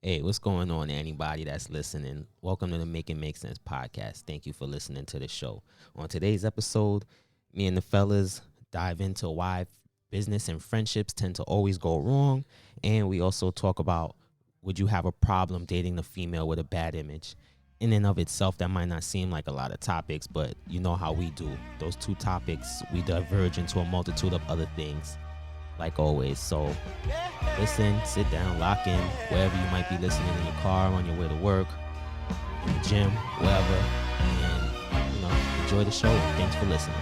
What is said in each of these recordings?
Hey, what's going on, anybody that's listening? Welcome to the Make It Make Sense podcast. Thank you for listening to the show. On today's episode, me and the fellas dive into why business and friendships tend to always go wrong. And we also talk about, would you have a problem dating a female with a bad image? In and of itself, that might not seem like a lot of topics, but you know how we do. Those two topics, we diverge into a multitude of other things, like always. So listen, sit down, lock in, wherever you might be listening, in your car, on your way to work, in the gym, wherever, and, you know, enjoy the show. And thanks for listening.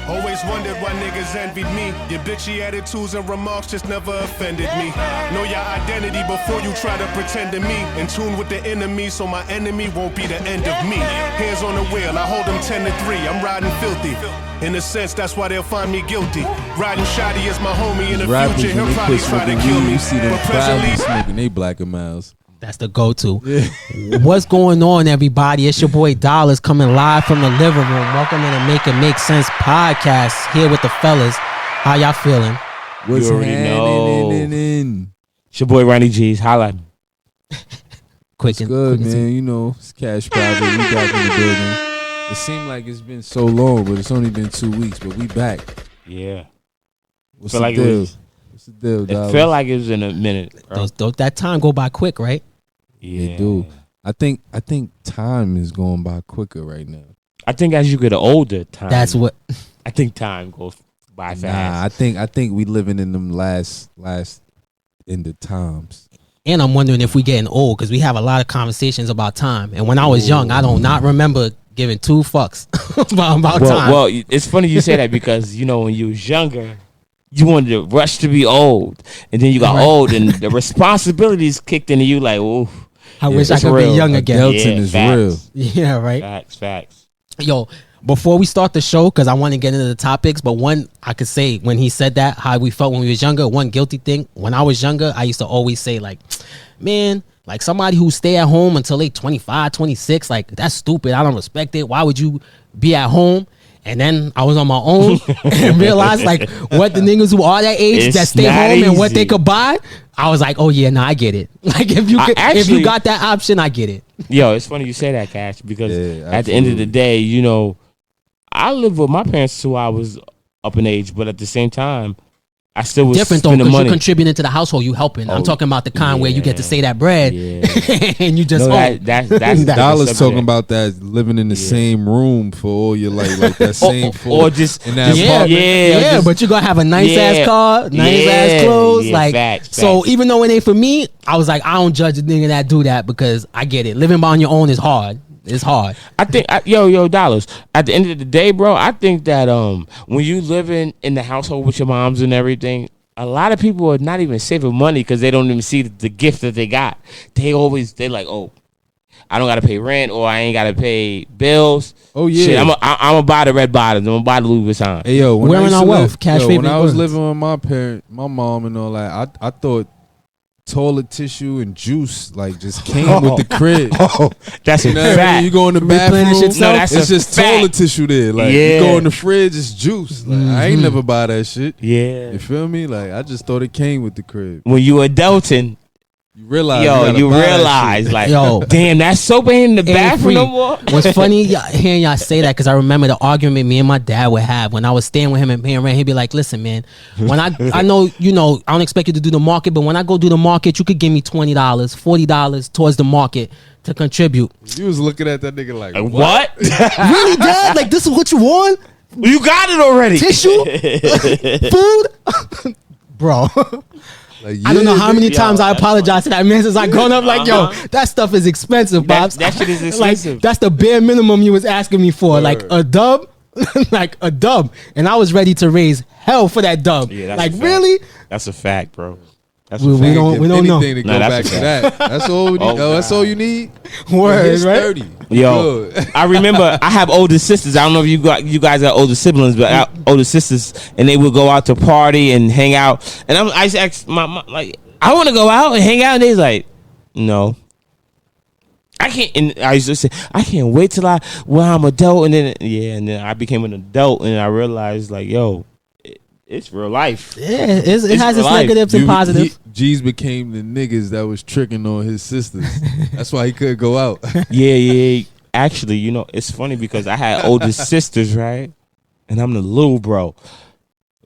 Always wondered why niggas envied me. Your bitchy attitudes and remarks just never offended me. Know your identity before you try to pretend to me. In tune with the enemy, so my enemy won't be the end of me. Hands on the wheel, I hold them 10-3. I'm riding filthy. In a sense, that's why they'll find me guilty. Riding shoddy is my homie in the rappers, future. He'll when they probably quit try to smoking kill weed, me. you see them But proudly presently, smoking they Black and Miles. That's the go-to. What's going on, everybody? It's your boy Dollars coming live from the living room. Welcome to the Make It Make Sense podcast. Here with the fellas. How y'all feeling? What's You already happening? It's your boy Ronnie G's. Holla. Quick It's good, man. You know, it's Cash Private. We back in the building. It seemed like it's been so long, but it's only been 2 weeks. But we back. Yeah. What's Feel the like it deal? was- What's the deal, It Dollars? felt like it was in a minute. Bro. That time go by quick, right? Yeah. They do. I think time is going by quicker right now. I think as you get older, time. That's what. I think time goes by fast. Nah, I think we living in them last in the times. And I'm wondering if we getting old, because we have a lot of conversations about time. And when I was young, I don't not remember giving two fucks about time. Well, it's funny you say that because you know when you was younger, you wanted to rush to be old, and then you got Right. old, and the responsibilities kicked into you. Like, ooh, I wish I it's could real. be young again. Adulting is real. Yeah, right. Facts. Yo, before we start the show, because I want to get into the topics, but one I could say when he said that, how we felt when we was younger, one guilty thing. When I was younger, I used to always say, like, man, like somebody who stay at home until they 25, 26, like, that's stupid. I don't respect it. Why would you be at home? And then I was on my own and realized, like, what the niggas who are that age It's that stay not home and what they easy. could buy, I was like, oh yeah, nah, I get it. Like, if you actually- got that option, I get it. Yo, it's funny you say that, Cash, because Yeah, at the end of the absolutely. day, you know, I lived with my parents till I was up in age, but at the same time, I still was Different though, spending because money. you're contributing to the household, you helping. I'm Oh, talking about the kind where you get to yeah. say that bread Yeah. and you just No, own. that's That- Dollars subject. talking about that living in the Yeah. same room for all your life, like that same or just in that yeah, apartment. yeah, but you're gonna have a nice ass Yeah. car, nice Yeah, ass clothes, yeah, like. facts, So facts. even though it ain't for me, I was like, I don't judge a nigga that do that because I get it. Living on your own is hard. It's hard. I think yo Dollars. At the end of the day, bro, I think that when you living in the household with your moms and everything, a lot of people are not even saving money because they don't even see the gift that they got. They like, oh, I don't gotta pay rent or I ain't gotta pay bills. Oh, yeah. Shit, I'm gonna buy the red bottoms. I'm gonna buy the Louis Vuitton. Hey yo, when Wearing I used our to wealth, live, Cash when favorite I was words. living with my mom and all that, I thought toilet tissue and juice like just came with the crib. That's a You know what I fact. mean? You go in the Replenish bathroom, itself? No, that's it's a just fact. toilet tissue there. Like you Yeah. go in the fridge, it's juice. Like I ain't never buy that shit. Yeah. You feel me? Like I just thought it came with the crib. When you adulting, You realize, you gotta buy that realize shit. like, Yo. damn, that soap ain't in the Ain't bathroom free. no more. What's funny hearing y'all say that, because I remember the argument me and my dad would have when I was staying with him and paying rent. He'd be like, listen, man, when I know, you know, I don't expect you to do the market, but when I go do the market, you could give me $20, $40 towards the market to contribute. You was looking at that nigga like, Like, what? Really, Dad? Like, this is what you want? You got it already. Tissue? Food? Bro. Like, I don't know yeah, how many Yo, times I that's apologize to that man since I grown up. Like, yo, that stuff is expensive, That- Bobs. that shit is expensive. Like, that's the bare minimum you was asking me for. Like Word. a dub, like a dub, and I was ready to raise hell for that dub. Yeah, that's like, a fact. really? That's a fact, bro. That's We- a we fact. don't- Give know. anything to Nah, go that's back a to that. That's all. We need. Oh, That's all you need. Word, His right? 30. Yo, Good. I remember I have older sisters. I don't know if you guys got older siblings, but I got older sisters, and they would go out to party and hang out. And I used to ask my mom, like, I want to go out and hang out. And they's like, no. I can't. And I used to say, I can't wait till I'm adult. And then I became an adult, and I realized, like, yo, it's real life. Yeah, it has real its life. negatives and positives. G's became the niggas that was tricking on his sisters. That's why he couldn't go out. Yeah. Actually, you know, it's funny because I had older sisters, right? And I'm the little bro.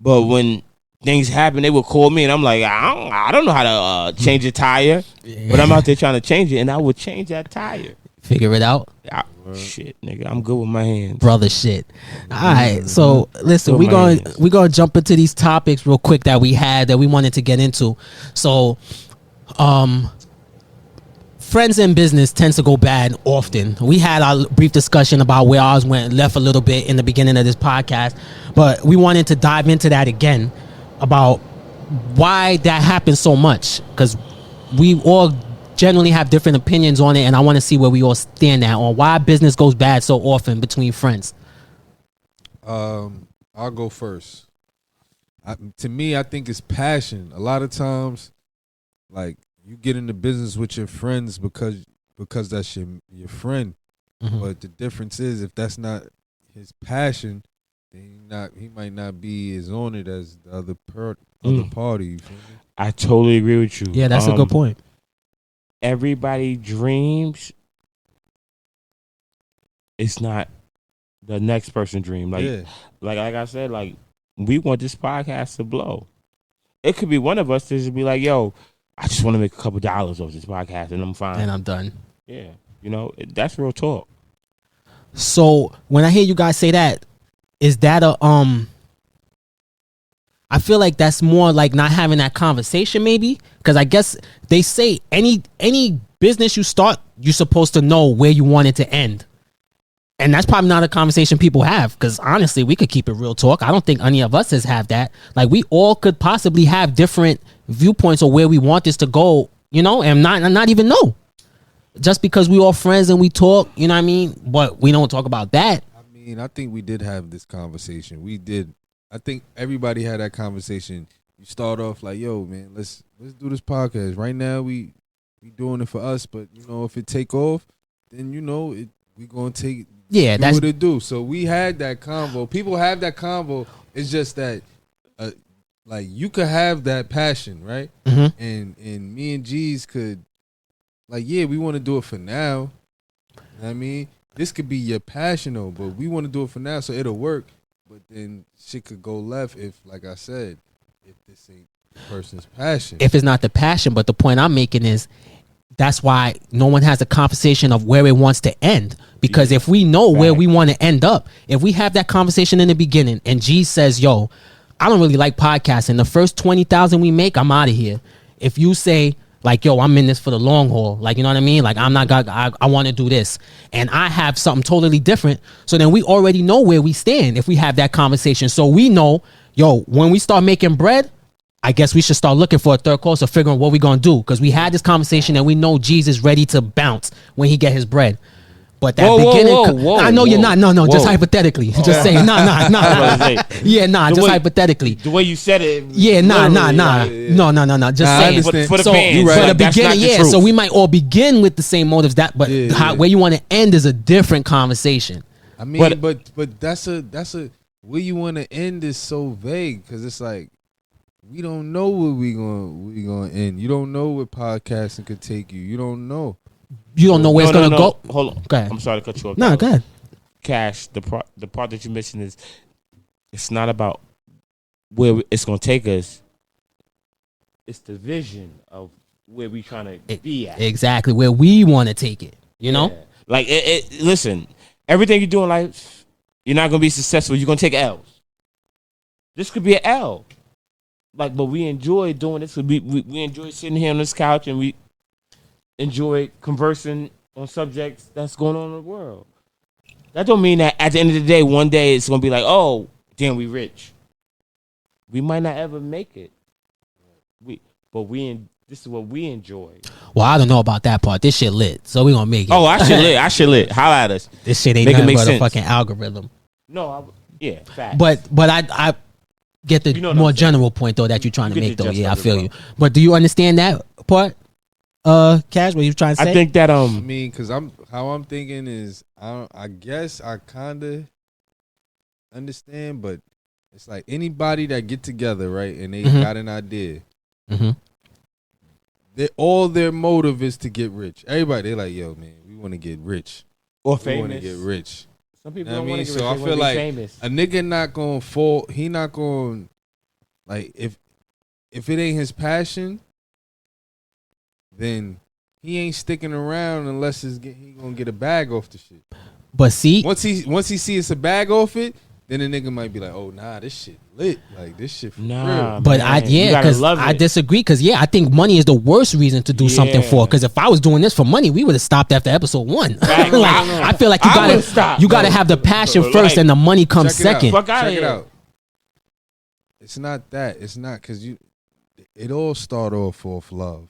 But when things happen, they would call me, and I'm like, I don't know how to change a tire. But I'm out there trying to change it, and I would change that tire. Figure it out. Shit, nigga, I'm good with my hands. Brother shit. All right, so listen, Good we gonna jump into these topics real quick that we had that we wanted to get into. So, friends and business tends to go bad often. We had our brief discussion about where ours went left a little bit in the beginning of this podcast, but we wanted to dive into that again about why that happens so much, because we all generally have different opinions on it, and I want to see where we all stand at on why business goes bad so often between friends. I'll go first. To me, I think it's passion. A lot of times, like, you get into business with your friends because that's your friend. Mhm. But the difference is, if that's not his passion, then he might not be as on it as the other party. You feel me? I totally agree with you. Yeah, that's a good point. Everybody dreams. It's not the next person's dream. Like I said, like, we want this podcast to blow. It could be one of us to just be like, yo, I just want to make a couple dollars off this podcast and I'm fine. And I'm done. Yeah. You know, that's real talk. So when I hear you guys say that, is that I feel like that's more like not having that conversation, maybe, because I guess they say any business you start, you're supposed to know where you want it to end, and that's probably not a conversation people have. Because honestly, we could keep it real talk. I don't think any of us has have that. Like, we all could possibly have different viewpoints of where we want this to go, you know, and not even know. Just because we all friends and we talk, you know what I mean, but we don't talk about that. I mean, I think we did have this conversation. We did. I think everybody had that conversation. You start off like, yo, man, let's do this podcast. Right now, we doing it for us, but, you know, if it take off, then, you know, we going to take That's what it do. So we had that convo. People have that convo. It's just that, like, you could have that passion, right? Mm-hmm. And me and G's could, like, yeah, we want to do it for now. You know what I mean? This could be your passion, though, but we want to do it for now, so it'll work. But then shit could go left if, like I said, if this ain't the person's passion. if it's not the passion. But the point I'm making is that's why no one has a conversation of where it wants to end. Because if we know where we want to end up, if we have that conversation in the beginning and G says, yo, I don't really like podcasting. The first 20,000 we make, I'm out of here. If you say, like, yo, I'm in this for the long haul. Like, you know what I mean? Like, I want to do this. And I have something totally different. So then we already know where we stand if we have that conversation. So we know, yo, when we start making bread, I guess we should start looking for a third course of figuring what we're going to do. Because we had this conversation and we know G's is ready to bounce when he get his bread. But that I know you're not. No, just hypothetically. Just saying. Nah. Yeah, just hypothetically. The way you said it. Yeah, nah. No. Just saying. For the so, fans, for the that's beginning, not the truth. so we might all begin with the same motives. But where you want to end is a different conversation. I mean, but that's a where you want to end is so vague, because it's like, we don't know where we gonna end. You don't know where podcasting could take you. You don't know. You don't know where it's gonna go. Hold on. Go ahead. I'm sorry to cut you off. No, go ahead. Cash, the part that you mentioned is, it's not about where it's gonna take us. It's the vision of where we trying to be at. Exactly where we want to take it. You know, like listen, everything you do in life, you're not gonna be successful. You're gonna take L's. This could be an L. Like, but we enjoy doing this. We enjoy sitting here on this couch and we enjoy conversing on subjects that's going on in the world. That don't mean that at the end of the day, one day it's gonna be like, oh, damn, we rich. We might not ever make it. This is what we enjoy. Well, I don't know about that part. This shit lit, so we gonna make it. Oh, I should lit. Holla at us. This shit ain't Make it nothing make but sense. a fucking algorithm. No, facts. But I get the more general point though that you're trying to make though. Yeah, I feel you. But do you understand that part? Cash, what you trying to say? I think that I mean, because how I'm thinking is, I guess I kind of understand, but It's like anybody that get together, right, and they Mhm. got an idea. Mm-hmm. All their motive is to get rich. Everybody, they like, yo, man, we want to get rich. Or We want to famous. get rich. Some people Know don't what I want mean? to get So rich. I They feel wanna be like famous. a nigga not gonna fall. He not going like if it ain't his passion, then he ain't sticking around unless he gonna get a bag off the shit. But see, Once he see it's a bag off it, then the nigga might be like, oh nah, this shit lit. Like this shit for Nah, real. but man, you gotta because love I it. disagree. Because I think money is the worst reason to do something Yeah. for. Because if I was doing this for money, we would have stopped after episode 1. Right, Like, no. I feel like I would've stopped. you gotta have the passion Like, first, and the money comes Check it out. second. Fuck outta Check it here. out. It's not that. It's not because it all start off love.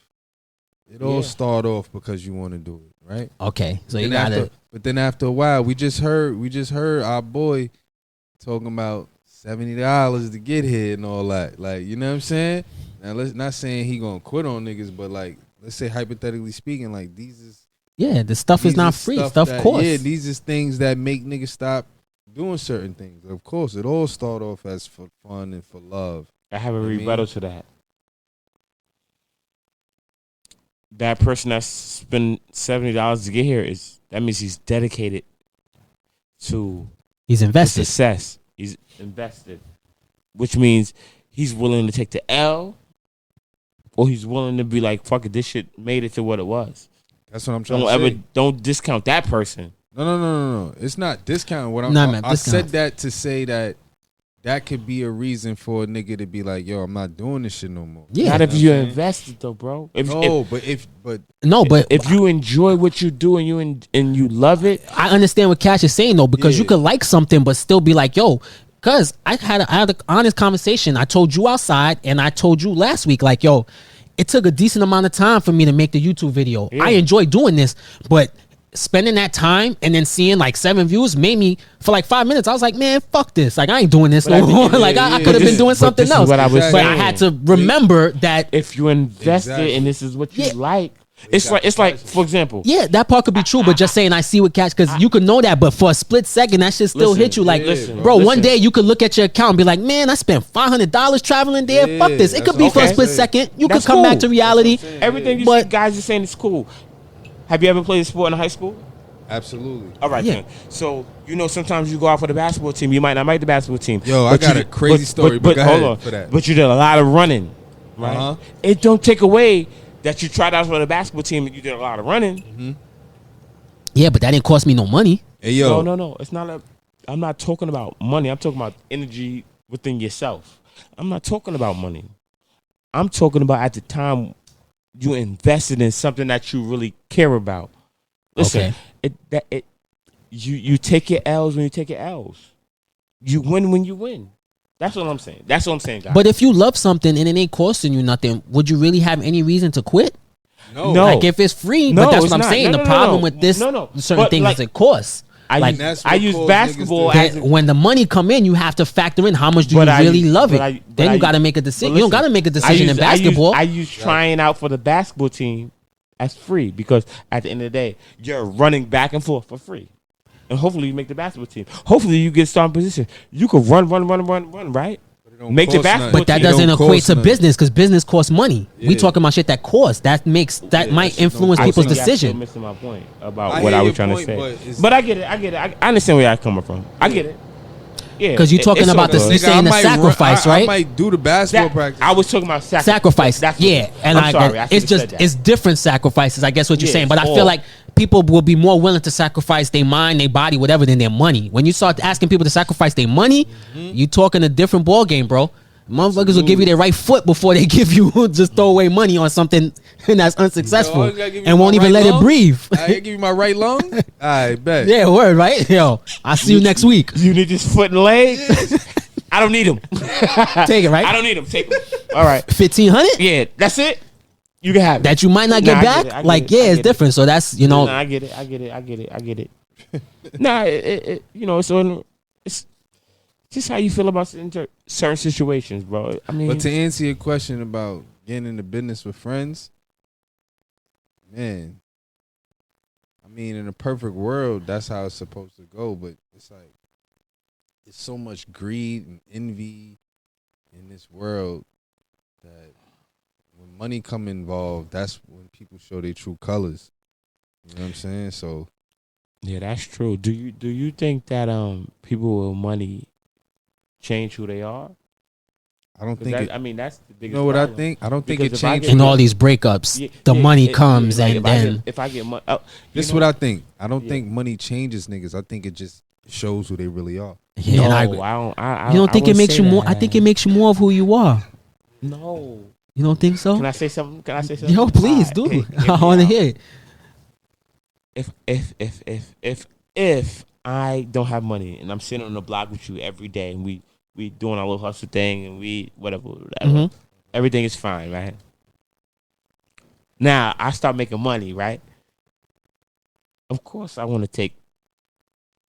It all Yeah. start off because you want to do it, right? Okay, so you Then gotta. but then after a while, we just heard our boy talking about $70 to get here and all that. Like, you know what I'm saying? Now let's not saying he gonna quit on niggas, but like, let's say hypothetically speaking, like these is Yeah, the stuff is these not is free. stuff Stuff that- costs. Yeah, these is things that make niggas stop doing certain things. Of course, it all start off as for fun and for love. I have a I mean- rebuttal to that. That person that spent $70 to get here that means he's dedicated to He's the invested. success. He's invested, which means he's willing to take the L, or he's willing to be like, "Fuck it, this shit made it to what it was." That's what I'm trying to say. Don't discount that person. No. It's not discounting what I'm. Nah, man, I discount. said that to say that could be a reason for a nigga to be like, yo, I'm not doing this shit no more. Yeah. Not if You you know what I'm saying? invested though, bro. No, but No, but if you enjoy what you do and you love it, I understand what Cash is saying though, because you Yeah. could like something but still be like, yo, cause I had an honest conversation. I told you outside, and I told you last week, like, yo, it took a decent amount of time for me to make the YouTube video. Yeah. I enjoy doing this, but spending that time and then seeing like 7 views made me for like 5 minutes. I was like, man, fuck this. Like, I ain't doing this But I no think- more. yeah, Like, I yeah, could have yeah. been doing But something this is else. what I was Exactly. But I saying. had to remember that. if you invested Exactly. and this is what you Yeah. like, it's like for example, Yeah, that part could be true, but just saying I see what Cash, because you could know that, but for a split second, that shit still Listen, hit you. Like, yeah, listen, bro, one listen. day you could look at your account and be like, man, I spent $500 traveling there. Yeah, Fuck this. It that's could be for a okay. split second. You That's could come back cool. to reality. everything you But- see guys are saying is cool. Have you ever played a sport in high school? absolutely. All right, Yeah. then. So sometimes you go out for the basketball team. You might not make the basketball team. Yo, I But got you- a crazy story, but go hold ahead on. for that. But you did a lot of running, right? Uh-huh. It don't take away that you tried out for the basketball team and you did a lot of running. Yeah, but that didn't cost me no money. Hey yo, No. It's not. I'm not talking about money. I'm talking about energy within yourself. I'm not talking about money. I'm talking about at the time you invested in something that you really care about. Listen, Okay. you take your L's when you take your L's. You win when you win. That's what I'm saying. That's what I'm saying, guys. But if you love something and it ain't costing you nothing, would you really have any reason to quit? no, No. Like, if it's free, No, but that's it's what I'm not. saying. No, The no, problem no. with this, No. certain But, things like, is it costs. I like, use, That's I what use caused basketball niggas to- as That a, when the money come in, you have to factor in how much do But you I- really love it. but I- Then but you I- got to make a decision. but You don't listen, got to make a decision in basketball. I use trying out for the basketball team as free because at the end of the day, you're running back and forth for free. And hopefully you make the basketball team. Hopefully you get starting position. You could run, right? It don't Make the cost basketball nothing. But that It don't doesn't equate cost to nothing. business, because business costs money. We Yeah. talking about shit that costs. That might that shit don't influence cost people's nothing. You're decision. missing my point about I what hear I was your trying point, to but say. it's- But I get it. I understand where y'all coming from. I get it. Yeah, Because you're talking it's about all this. good. You Nigga, I saying the might sacrifice, I right? might do the basketball That- practice. I was talking about Sacrifice, That's yeah, and I'm sorry. I it's should've said just that. it's different sacrifices. I guess what you're Yeah, saying, but I it's feel all- like people will be more willing to sacrifice their mind, their body, whatever, than their money. When you start asking people to sacrifice their money, you talking a different ball game, bro. Motherfuckers will give you their right foot before they give you just throw away money on something that's unsuccessful Yo, I gotta give you and my won't even right let it lung. breathe. I give you my right lung. I bet. Yeah, word, right? Yo, I'll see you next week. You need this foot and leg. I don't need them. Take it, I right? don't need them. Take them. All right. 1,500 Yeah, that's it. You can have it. that you might not Nah, get I back. get it, I get Like, it, yeah, I it's get it. different. So that's Nah, I get it. Nah, it it's just how you feel about certain situations, bro. I mean, But to answer your question about getting into business with friends, man, I mean, in a perfect world, that's how it's supposed to go. But it's like it's so much greed and envy in this world that when money come involved, that's when people show their true colors. You know what I'm saying? So Yeah, that's true. Do you think that people with money change who they are? I don't 'Cause think. that, I mean, that's the You biggest. know what problem. I think? I don't think Because it if I changes. get- In all these breakups, the money comes like and then if I get money, This is what I think. I don't Yeah. think money changes niggas. I think it just shows who they really are. yeah, and I agree. I You don't think it wouldn't makes say you more? that. I think it makes you more of who you are. No. You don't think so? Can I say something? Can I say something? Yo, please All do. right, hear I me want to out. hear it. If I don't have money and I'm sitting on the block with you every day and we doing our little hustle thing and we whatever, Mhm. everything is fine, right? Now I start making money, right? Of course I want to take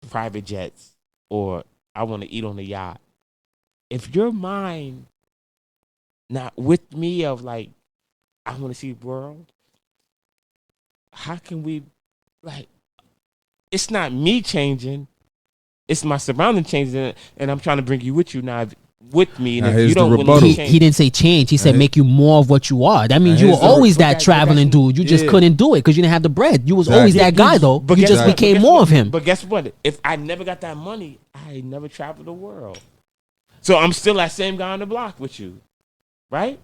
private jets or I want to eat on the yacht. If your mind not with me of like I want to see the world, how can we like? It's not me changing, it's my surrounding changing, and I'm trying to bring you with you now. With me, and Now if here's you the don't want rebuttal. to He change, didn't say change. He said Right. make you more of what you are. That means Now you were here's the- always but that that's- traveling dude. You just yeah. couldn't do it because you didn't have the bread. You was always Exactly. that guy though. But You guess just what? became But guess more what? of him. But guess what? If I never got that money, I never traveled the world. So I'm still that same guy on the block with you, right?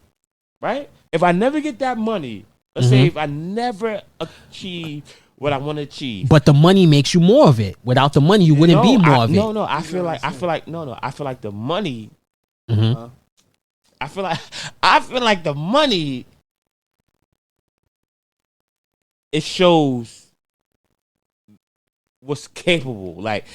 Right? If I never get that money, let's say if I never achieve what I want to achieve. But the money makes you more of it. Without the money, you wouldn't be more of it. No, I feel like the money. Mhm. I feel like the money. It shows what's capable. Like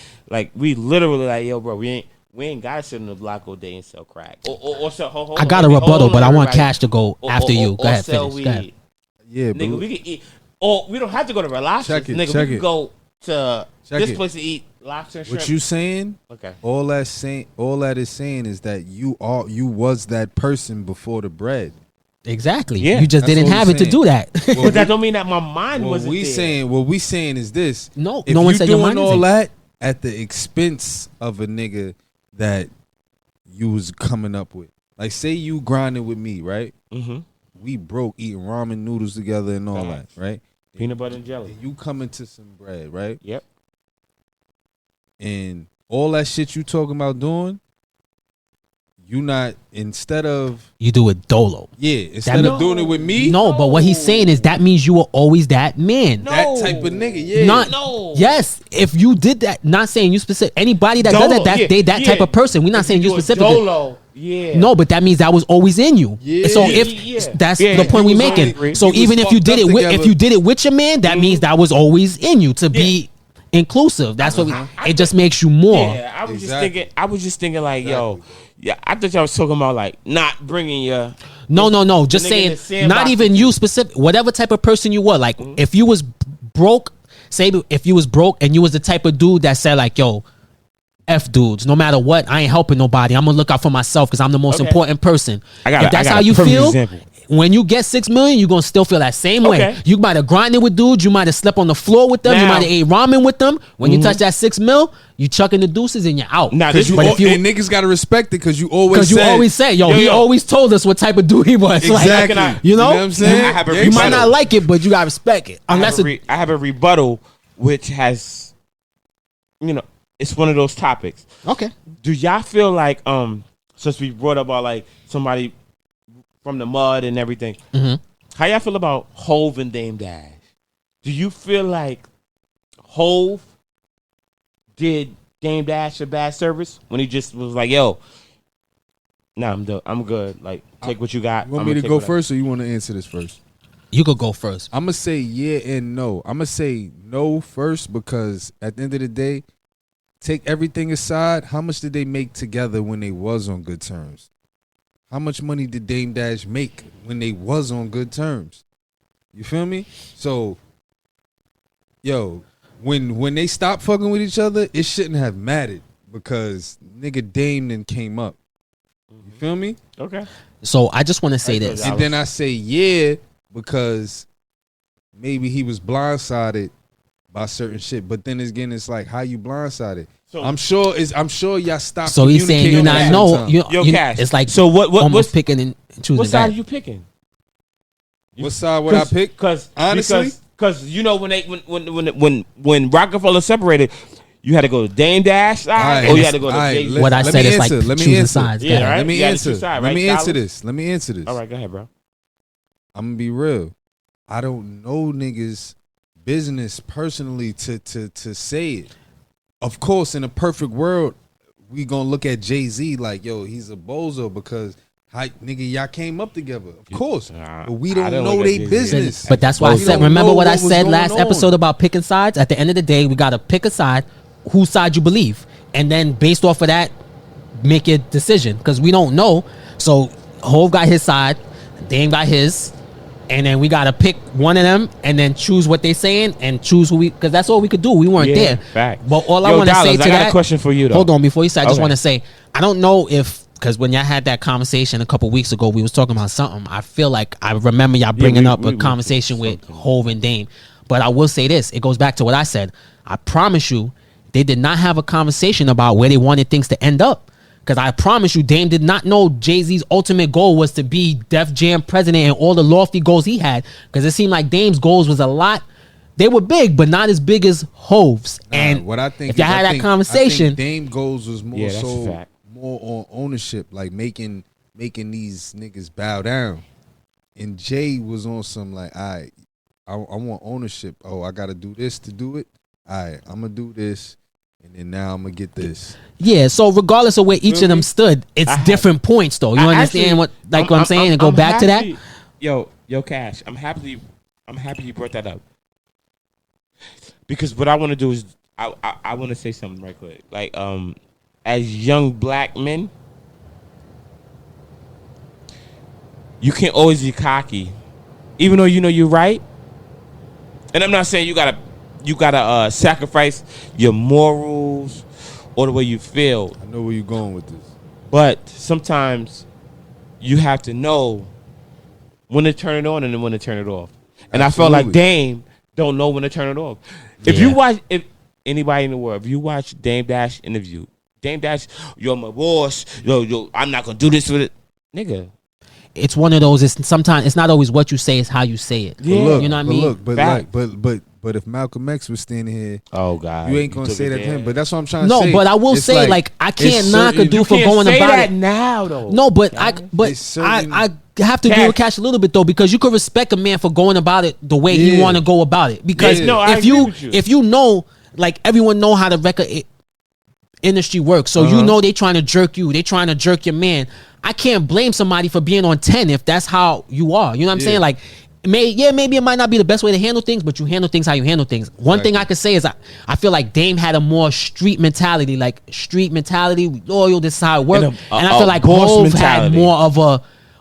we literally like, yo, bro, we ain't gotta sit on the block all day and sell crack. Or sell. Hold I on, got a hold rebuttal, on, but I want everybody. Cash to go after you. Go Or ahead, sell finish. Go ahead. weed. Yeah, but Nigga, we can eat. Or we don't have to go to lobster. Check it, Nigga, check we it. can go to Check this it. place to eat lobster and shrimp. what you saying? Okay. All that is saying is that you was that person before the bread. Exactly. Yeah, You just that's didn't what have we're it to saying. do that. Well, But that don't mean that my mind what wasn't we there. saying is this. No, If no one you said your doing mind all isn't. that at the expense of a nigga that you was coming up with. Like, say you grinding with me, right? Mm-hmm. We broke eating ramen noodles together and all Facts. that, right? Peanut butter and jelly. And you come into some bread, right? Yep. And all that shit you talking about doing, you not, instead of You do it dolo. instead No. of doing it with me, No, but what he's saying is that means you were always that man. that type of nigga, yeah. Not No. Yes, if you did that, not saying you specific. Anybody that Dolo, does that, yeah, they that yeah. type of person. We're not If saying you do a specifically. Dolo, yeah. No, but that means that was always in you. Yeah. So Yeah, if yeah. that's Yeah, the point you we was making. hungry. So You was even if you fucked did up it with, together. if you did it with your man, that means that was always in you to be inclusive. That's what it just makes you more. Yeah, I was Exactly. just thinking like, yo, yeah, I thought y'all was talking about like not bringing your. No. Just nigga in the saying, not sandbox even with you specific. Whatever type of person you were, like if you was broke, say if you was broke and you was the type of dude that said like, yo, F dudes, no matter what, I ain't helping nobody. I'm gonna look out for myself because I'm the most Okay. important person. I If that's got how a you perfect feel. example. When you get 6 million, you're gonna still feel that same way. Okay. You might have grinded with dudes, you might have slept on the floor with them, you Now- might have ate ramen with them. When you touch that 6 mil, you chucking the deuces and you're out. Now, Cause you, But if you- and niggas gotta respect it because you always Because you said, always say, yo, Yo, he yo. always told us what type of dude he was. exactly. Like, you know what I'm saying? I have a you might rebuttal. not like it, but you gotta respect it. Unless I have a rebuttal, which has, it's one of those topics. okay. Do y'all feel like, since we brought up about like somebody from the mud and everything, how y'all feel about Hove and Dame Dash? Do you feel like Hove did Dame Dash a bad service when he just was like, yo, nah, I'm good. Like, take what you got. You want I'ma me to take go what I- first or you want to answer this first? You could go first. I'm gonna say yeah and no. I'm gonna say no first because at the end of the day, take everything aside. How much did they make together when they was on good terms? How much money did Dame Dash make when they was on good terms? You feel me? So, yo, when they stopped fucking with each other, it shouldn't have mattered because nigga Dame then came up. You feel me? Okay. So I just want to say this. And then I say yeah because maybe he was blindsided by certain shit. But then again, it's like how you blindsided. So- I'm sure y'all stopped. So he's saying you're not know. Yo, Cash. It's like So what almost picking and choosing. what side that. are you picking? What side would I pick? Because Honestly? because you know when Rockefeller separated, you had to go to Dame Dash side, or you had to go to Jay. What I said is like let me choosing answer. sides. Yeah, Go ahead. right. Let me You gotta answer. choose side, Let right, me answer Tyler? this. Let me answer this. All right, go ahead, bro. I'm gonna be real. I don't know niggas' business personally to say it. Of course, in a perfect world, we gonna look at Jay-Z like, yo, he's a bozo because nigga, y'all came up together. Of course. But we I don't don't know look at they Jay-Z. business. But that's why I We said. don't Remember know what I was said going last on. episode about picking sides. At the end of the day, we gotta pick a side, whose side you believe, and then based off of that, make your decision. Because we don't know. So Hove got his side, Dame got his, and then we gotta pick one of them and then choose what they saying and choose who we. Because that's all we could do. We weren't Yeah, there. fact. But all I Yo, want to say Dollars, to I got that. a question for you, though. Hold on, before you say, I just Okay. want to say I don't know if. Because when y'all had that conversation a couple weeks ago, we was talking about something. I feel like I remember y'all bringing up a conversation with Hove and Dame. But I will say this. It goes back to what I said. I promise you, they did not have a conversation about where they wanted things to end up. Because I promise you, Dame did not know Jay-Z's ultimate goal was to be Def Jam president and all the lofty goals he had. Because it seemed like Dame's goals was a lot. They were big, but not as big as Hove's. And what I think if y'all is, had I that think conversation, Dame goals was more Yeah, that's a so fact. more on ownership, like making these niggas bow down. And Jay was on some like, I want ownership. Oh, I gotta do this to do it. I'm gonna do this, and then now I'm gonna get this. yeah, so regardless of where each of them stood, it's different points though. You understand what I'm saying? And go back to that? Yo, Cash, I'm happy you brought that up. Because what I want to do is I want to say something right quick. Like as young black men, you can't always be cocky, even though you know you're right. And I'm not saying you gotta sacrifice your morals or the way you feel. I know where you're going with this. But sometimes you have to know when to turn it on and then when to turn it off. And I felt like Absolutely. Dame don't know when to turn it off. If anybody in the world, if you watch Dame Dash interview, Dame Dash, you're my boss. Yo, I'm not gonna do this with it, nigga. It's one of those. Sometimes it's not always what you say; it's how you say it. Yeah. But look, You know what I but mean? Look, but Fact. like, but if Malcolm X was standing here, Oh God, you ain't gonna say that to him. But that's what I'm trying to No, say. but I will It's say, like, I can't it's knock a certain- dude for going say about that it. now though. No, but It's certain- I have to agree with Cash a little bit though, because you could respect a man for going about it the way he Yeah. want to go about it. Because Yeah. No, I if agree you with you. if you know, like everyone know how the record industry works, so you know they trying to jerk you, they trying to jerk your man. I can't blame somebody for being on 10 if that's how you are. You know what I'm saying? Like, maybe it might not be the best way to handle things, but you handle things how you handle things. One thing I could say is I feel like Dame had a more street mentality, we loyal, this is how it works. And I feel like boss Hove had mentality. more of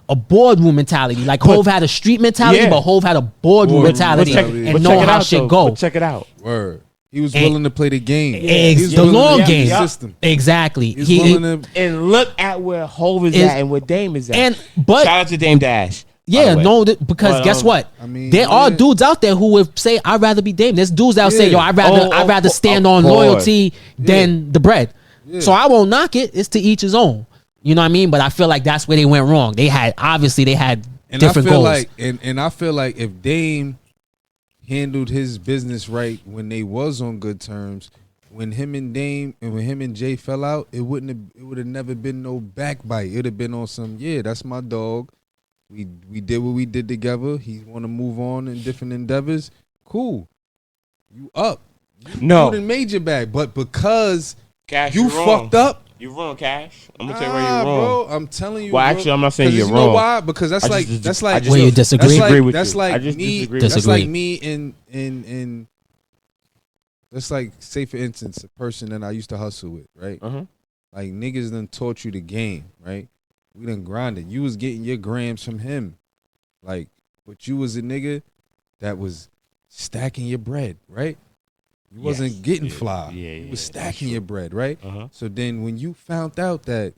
a boardroom mentality. Like Hove had a street mentality, Yeah. but Hove had a boardroom mentality and know how shit go. But check it out. Word. He was And- willing to play the game. He was The willing to long use game. the system. Exactly. He was He- willing to. And look at where Hove is Is- at and where Dame is at. but shout out to Dame Dash. by yeah, the way. no, because But, guess what? I mean, there are yeah. dudes out there who would say, "I'd rather be Dame." There's dudes that would say, Yeah. "Yo, I'd rather stand on course. loyalty than the bread." Yeah. So I won't knock it. It's to each his own. You know what I mean? But I feel like that's where they went wrong. They had And different I feel goals. like, and I feel like if Dame handled his business right when they was on good terms, when him and Jay fell out, it would have never been no backbite. It'd have been on some, yeah, that's my dog. We did what we did together. He want to move on in different endeavors. Cool, you up? No. You done made your bag, but because Cash, you you're wrong. fucked up. You're wrong, Cash. I'm gonna tell you where you're wrong. Bro, I'm telling you. Well, bro. actually, I'm not saying 'Cause you're you know wrong. why? Because that's I like just- that's I like just Where you disagree? That's disagree like, with that's you. like I just me. disagree. That's Disagree. like me in. Let's like say for instance a person that I used to hustle with, right? Uh-huh. Like niggas done taught you the game, right? We done grinded. You was getting your grams from him, like, but you was a nigga that was stacking your bread, right? You wasn't getting fly. You was stacking your bread, right? Uh-huh. So then when you found out that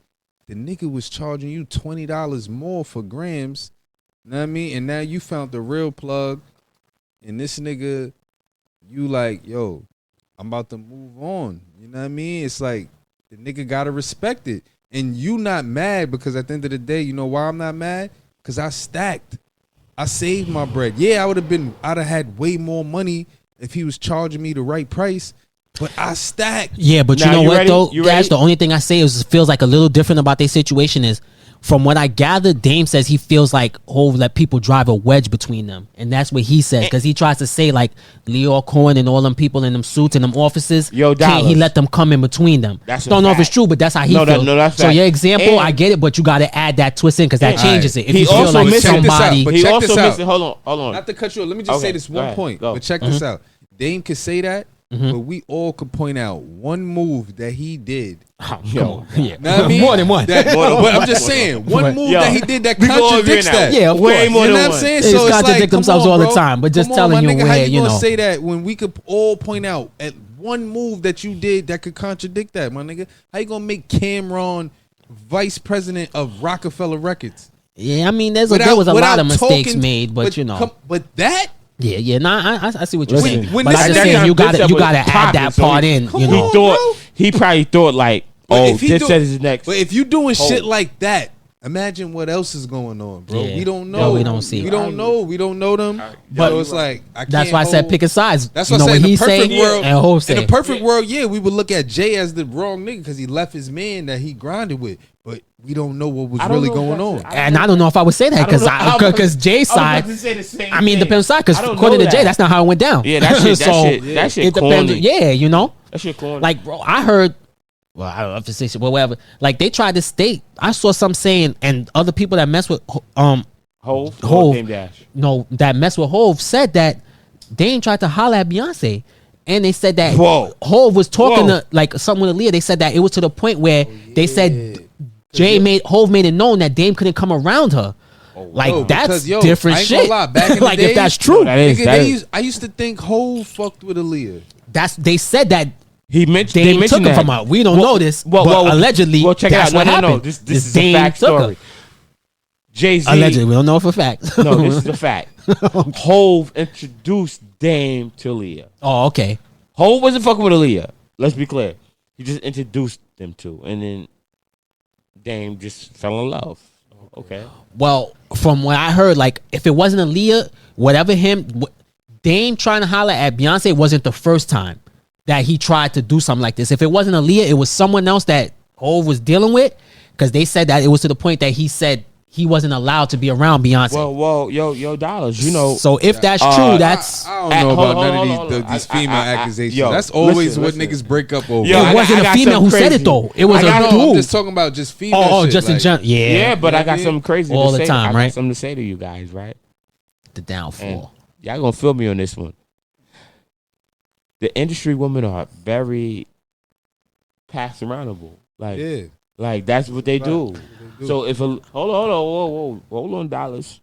the nigga was charging you $20 more for grams, you know what I mean? And now you found the real plug, and this nigga you like, yo, I'm about to move on. You know what I mean? It's like the nigga gotta respect it. And you not mad because at the end of the day, you know why I'm not mad? Because I stacked. I saved my bread. Yeah, I'd have had way more money if he was charging me the right price. But I stacked. Yeah, but Now, you know you what ready? though? You That's ready? the only thing I say is it feels like a little different about their situation is from what I gathered, Dame says he feels like Hov let people drive a wedge between them. And that's what he says. Because he tries to say like Leo Cohen and all them people in them suits and them offices. Yo, can't he Dollars. let them come in between them? That's a Don't know if it's fact. true, but that's how he No, feels. that's so fact. your example, And- I get it, but you got to add that twist in because that And- changes it. If He you feel also like missing- Check this out, somebody... but He check also this out. missing. Hold on. Not to cut you off. Let me just say Okay, this go one ahead, point. go. But check this out. Dame could say that, but we all could point out one move that he did. Oh, Yo, come on. Yeah. Know what I mean? More than one. That, More than but one. I'm just saying, one move Yo, that he did that we all agree contradicts now. that. Yeah, of Way course. more You know than what I'm one. saying? They So just it's contradict like, come themselves on, all the bro. time, but just Come on, telling my you nigga, how where, you you gonna know. say that when we could all point out at one move that you did that could contradict that, my nigga? How you gonna make Cameron vice president of Rockefeller Records? Yeah, I mean, there was a lot of mistakes made, but you know. But that. Yeah, nah, I see what you're Listen, saying. when but this I just nigga- saying you This gotta stuff you was gotta add popping, that so part he- in. Come You on, know, bro. He probably thought like, But oh, if he this do- says his next. But if you doing shit Hold. like that, imagine what else is going on, bro. Yeah. We don't No, know. we don't see. We don't know. We don't know them. But- so it's like I that's can't why I said hold- pick a sides. That's you what know I said. what In he the perfect say world, and Hov in say. the perfect world, yeah, we would look at Jay as the wrong nigga because he left his man that he grinded with. But we don't know what was I don't really know going if on. that's- And I don't know if I would say that I don't know. because Jay's I was about side. to say the same I mean, thing. depends side because I don't according know to Jay, that. that's not how it went down. Yeah, that shit. So, that shit it depends. corny. Yeah, you know, That shit corny. like bro, I heard. Well, I don't know if it's shit, whatever. Like they tried to state. I saw some saying, and other people that mess with Hov. Hov. Game Dash. no, that mess with Hov said that Dame tried to holler at Beyonce. And they said that Whoa. Hov was talking Whoa. to like something with Aaliyah. They said that it was to the point where they said Hov made it known that Dame couldn't come around her. Like Yo, that's because, yo, different I ain't gonna shit. lie, back in the like days- if that's true, That is- Nigga, that is- I used to think Hov fucked with Aaliyah. they said that He mentioned. Dame They took mentioned him that. from her. We don't know this, but allegedly Well, check that's it out. what No, happened. no. This is a Dame fact took her. story. Jay-Z. Allegedly, we don't know for a fact. No, this is a fact. Hov introduced Dame to Aaliyah. Oh, okay. Hov wasn't fucking with Aaliyah. Let's be clear. He just introduced them to, and then Dame just fell in love. Okay. Well, from what I heard, like if it wasn't Aaliyah, Dame trying to holler at Beyonce wasn't the first time that he tried to do something like this. If it wasn't Aaliyah, it was someone else that Hov was dealing with, because they said that it was to the point that he said he wasn't allowed to be around Beyonce. Well, yo, Dollars. You know. So if that's true, that's I don't know Hold about on, none hold of on, these hold on. these female accusations. yo, That's always listen, what listen. niggas break up over. Yo, it I wasn't got a female who something said crazy. it though. It was I a got- no, dude. I'm just talking about just female. Oh, shit, just in like- general. Yeah. Yeah, but You know I got what I mean? something crazy All to the say. time, I got right? something to say to you guys, right? The And downfall. y'all gonna feel me on this one. The industry women are very pass aroundable. Like, Yeah. like that's what they do. do. So if hold on, hold on, Dollars.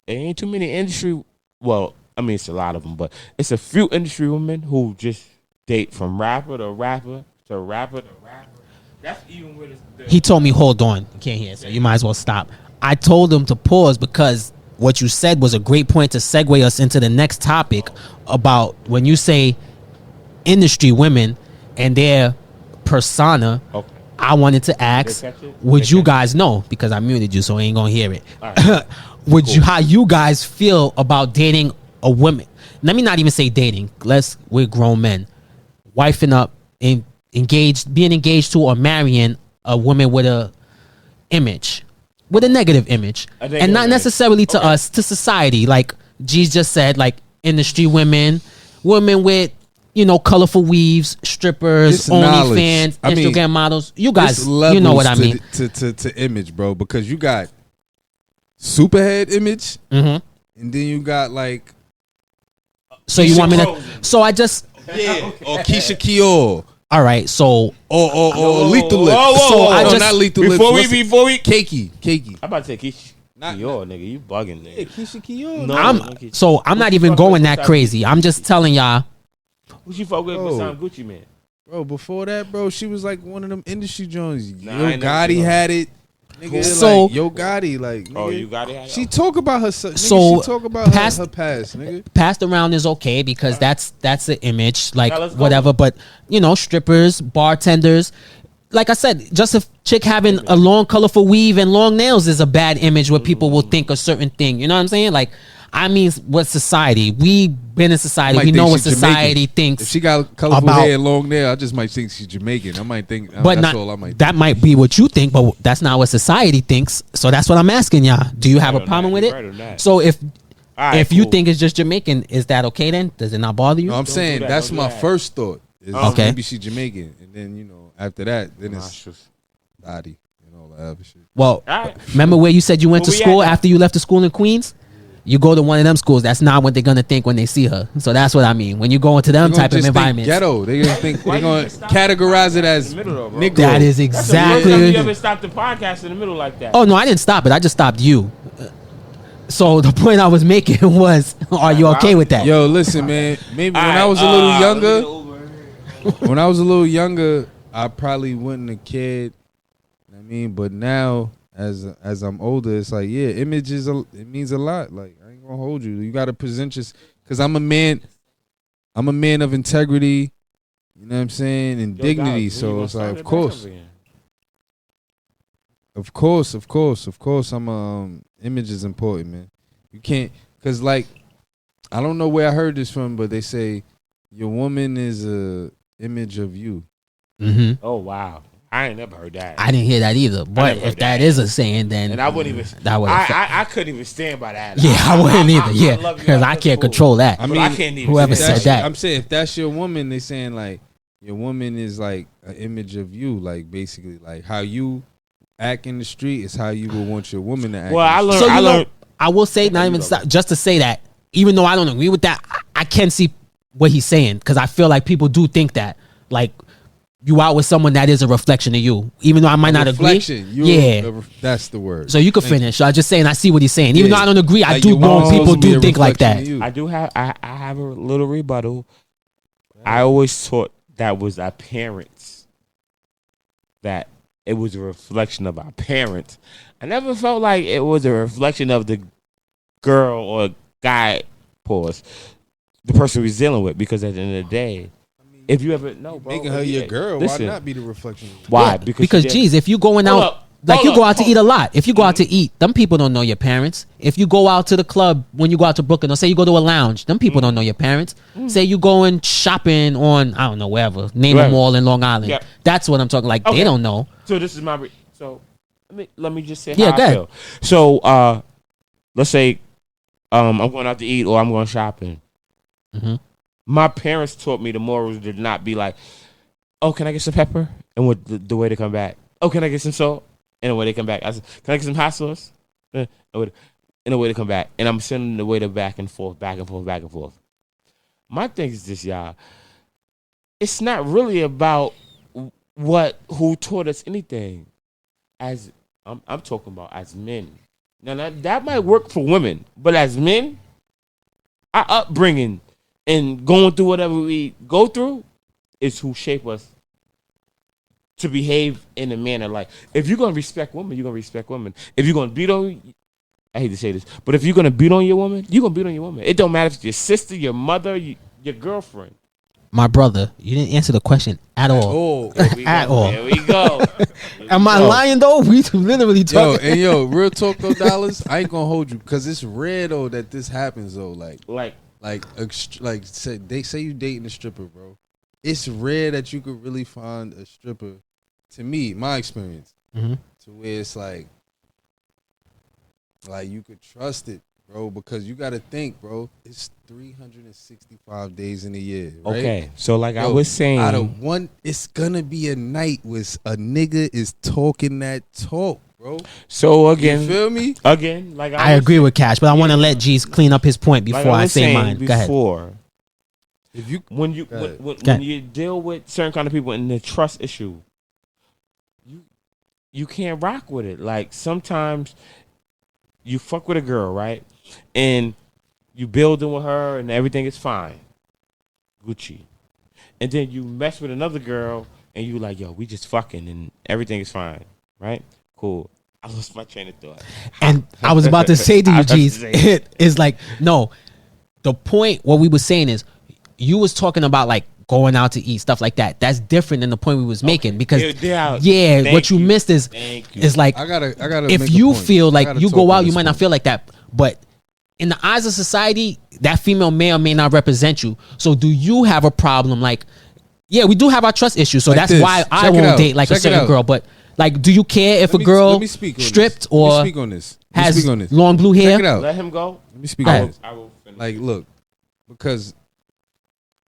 There ain't too many industry. Well, I mean, it's a lot of them, but it's a few industry women who just date from rapper to rapper to rapper to rapper. That's even with He told me, hold on. You can't hear, so you might as well stop. I told him to pause because what you said was a great point to segue us into the next topic about when you say industry women and their persona. Okay. I wanted to ask, They catch it? would They you catch it? guys know, because I muted you, so I ain't gonna hear it. All right. Would you, how you guys feel about dating a woman? Let me not even say dating. We're grown men, wifing up, being engaged to or marrying a woman with a image, with a negative image, A negative and not image. necessarily to Okay. us, to society. Like G just said, like industry women with colorful weaves, strippers, It's knowledge. OnlyFans, I mean, Instagram models. You guys, It's you know what I levels mean. to image, bro, because you got superhead image, hmm and then you got like So you Keisha want me to? Cole. So I just. or Keisha Kior All right. So or Lethal Lips. So I no, just- not Lethal before Lips. we Cakey. I'm about to say Keisha. Not- Yo, nigga, you bugging, Yeah, nigga. Keisha Kior. No. I'm not Who even fuck going with that besides crazy. I'm just telling y'all. Who she fuck with Bro. besides Gucci Man? Bro, before that, bro, she was like one of them industry joints. Nah, I Yo ain't never Gotti seen her. had it. Nigga, So- like, Yo Gotti, like, Oh, nigga, you got it. she talk about her. Nigga, So, she talk about past- her past, nigga. Passed around is okay because that's the image, like Now let's go. whatever. But strippers, bartenders, like I said, just a chick having a long, colorful weave and long nails is a bad image where people will think a certain thing. You know what I'm saying? Like, I mean, what society? We been in society. Might We think know what she's society Jamaican. thinks. If she got colorful about- hair and long nail, I just might think she's Jamaican. I might think, but that's not, all I might that might be what you think, but that's not what society thinks. So that's what I'm asking y'all. Do you have a on problem that. with You're right on it? that. So if All right, if you cool. think it's just Jamaican, is that okay then? Does it not bother you? No, I'm saying do that, that's don't do my that. first thought. Is Okay. maybe she's Jamaican, and then after that, then it's Nostrils. body and all that other shit. Well, All right. remember where you said you went Where to we school at now? after you left the school in Queens? You go to one of them schools. That's not what they're gonna think when they see her. So that's what I mean. When you go into them They gonna type of just think environments, ghetto. They gonna think Why they you gonna even stop categorize it as in the middle, though, bro? Negro. that is That's the first time you exactly. ever stopped the podcast in the middle like that. Oh no, I didn't stop it. I just stopped you. So the point I was making was, are you okay with that? Yo, listen, man. Maybe when I All was a right, little let me younger, get over. when I was a little younger, I probably wouldn't have cared. I mean, but now as I'm older, it's like, yeah, image it means a lot. Like, I ain't gonna hold you. You gotta present your, because I'm a man of integrity. You know what I'm saying, and Yo, dignity. Doc, when you So gonna it's start like, it of back course. up again? Of course. I'm image is important, man. You can't, cause like, I don't know where I heard this from, but they say your woman is a image of you. hmm Oh wow, I ain't never heard that. I didn't hear that either. But never if heard that that. is a saying, then and I wouldn't even. that would. I couldn't even stand by that. Yeah, I wouldn't either. I Yeah, love you, because I love can't you. control that. I But mean, I can't even. whoever say said that. I'm saying if that's your woman, they saying like your woman is like an image of you, like basically like how you act in the street is how you would want your woman to act. Well, in the I street. learned. So I you know, learned. I will say, not even stop, just to say that, even though I don't agree with that, I can see what he's saying because I feel like people do think that, like, you out with someone that is a reflection of you, even though I might not Reflection. agree. Yeah. That's the word. So you could Thank finish. I'm just saying, I see what he's saying. Even Yeah. though I don't agree, I Like, do your know woman's people supposed to be do a think like reflection that. of you. I do have. I have a little rebuttal. I always thought that was our parents. That it was a reflection of our parents. I never felt like it was a reflection of the girl or guy, pause, the person we're dealing with. Because at the end of the day, if you ever bro, Making her your girl, listen, why not be the reflection of you? Why? Yeah, Because because she did- geez, if you going Hold out, up, like hold you go up, out to hold eat a lot. If you go out to eat, them people don't know your parents. If you go out to the club when you go out to Brooklyn, or say you go to a lounge, them people don't know your parents. Say you going shopping on, I don't know, wherever, name a Right. mall in Long Island. Yeah. That's what I'm talking. Like Okay. they don't know. So this is my so let me just say Yeah, how go I ahead. feel. So let's say I'm going out to eat or I'm going shopping. Mhm. My parents taught me the morals did not be like, oh, can I get some pepper? And what the way to come back? Oh, can I get some salt? And the way they come back. I said, can I get some hot sauce? And the way to come back. And I'm sending the way to back and forth, back and forth, back and forth. My thing is this, y'all. It's not really about who taught us anything. As I'm talking about as men. Now that might work for women, but as men, our upbringing and going through whatever we go through is who shape us to behave in a manner like, if you're gonna respect women, you're gonna respect women. If you're gonna beat on, I hate to say this, but if you're gonna beat on your woman, you're gonna beat on your woman. It don't matter if it's your sister, your mother, your girlfriend. My brother, you didn't answer the question at all. Oh, Here we At go. all. Here we go. Am I lying though? We literally yo, talking. and yo, real talk though, Dollars. I ain't gonna hold you because it's rare though that this happens though. Like say you dating a stripper, bro. It's rare that you could really find a stripper. To me, my experience, Mhm. to where it's like you could trust it, bro. Because you got to think, bro. It's 365 days in a year. Right? Okay, so like I Yo, was saying, out of one, it's gonna be a night where a nigga is talking that talk, bro. so You again, feel me? like I agree with Cash, but I want to let G's clean up his point like before I was say saying mine. Go ahead. Before, If you when you Go ahead. Go ahead. when you deal with certain kind of people in the trust issue, you can't rock with it. Like sometimes you fuck with a girl, right? And you building with her and everything is fine. Gucci. And then you mess with another girl and you like, yo, we just fucking and everything is fine. Right? Cool. I lost my train of thought. And I was about to say to I you, was about to G's, say. it is like, no, the point, what we were saying is, you was talking about like going out to eat, stuff like that. That's different than the point we was making because, Thank what you missed is like, I gotta. if make a you point. feel I like gotta you talk go on out, you this might not point. feel like that. But in the eyes of society, that female may or may not represent you. So do you have a problem? Like, yeah, we do have our trust issues. So Like that's this. why I Check it won't out. date like a Check it certain out. girl. But like, do you care if Let a me- girl let me speak on stripped this. or Let me speak on this. Let me has speak on this. long blue hair? Check it out. Let him go. Let me speak Go on ahead. this. I will finish. Like, look, because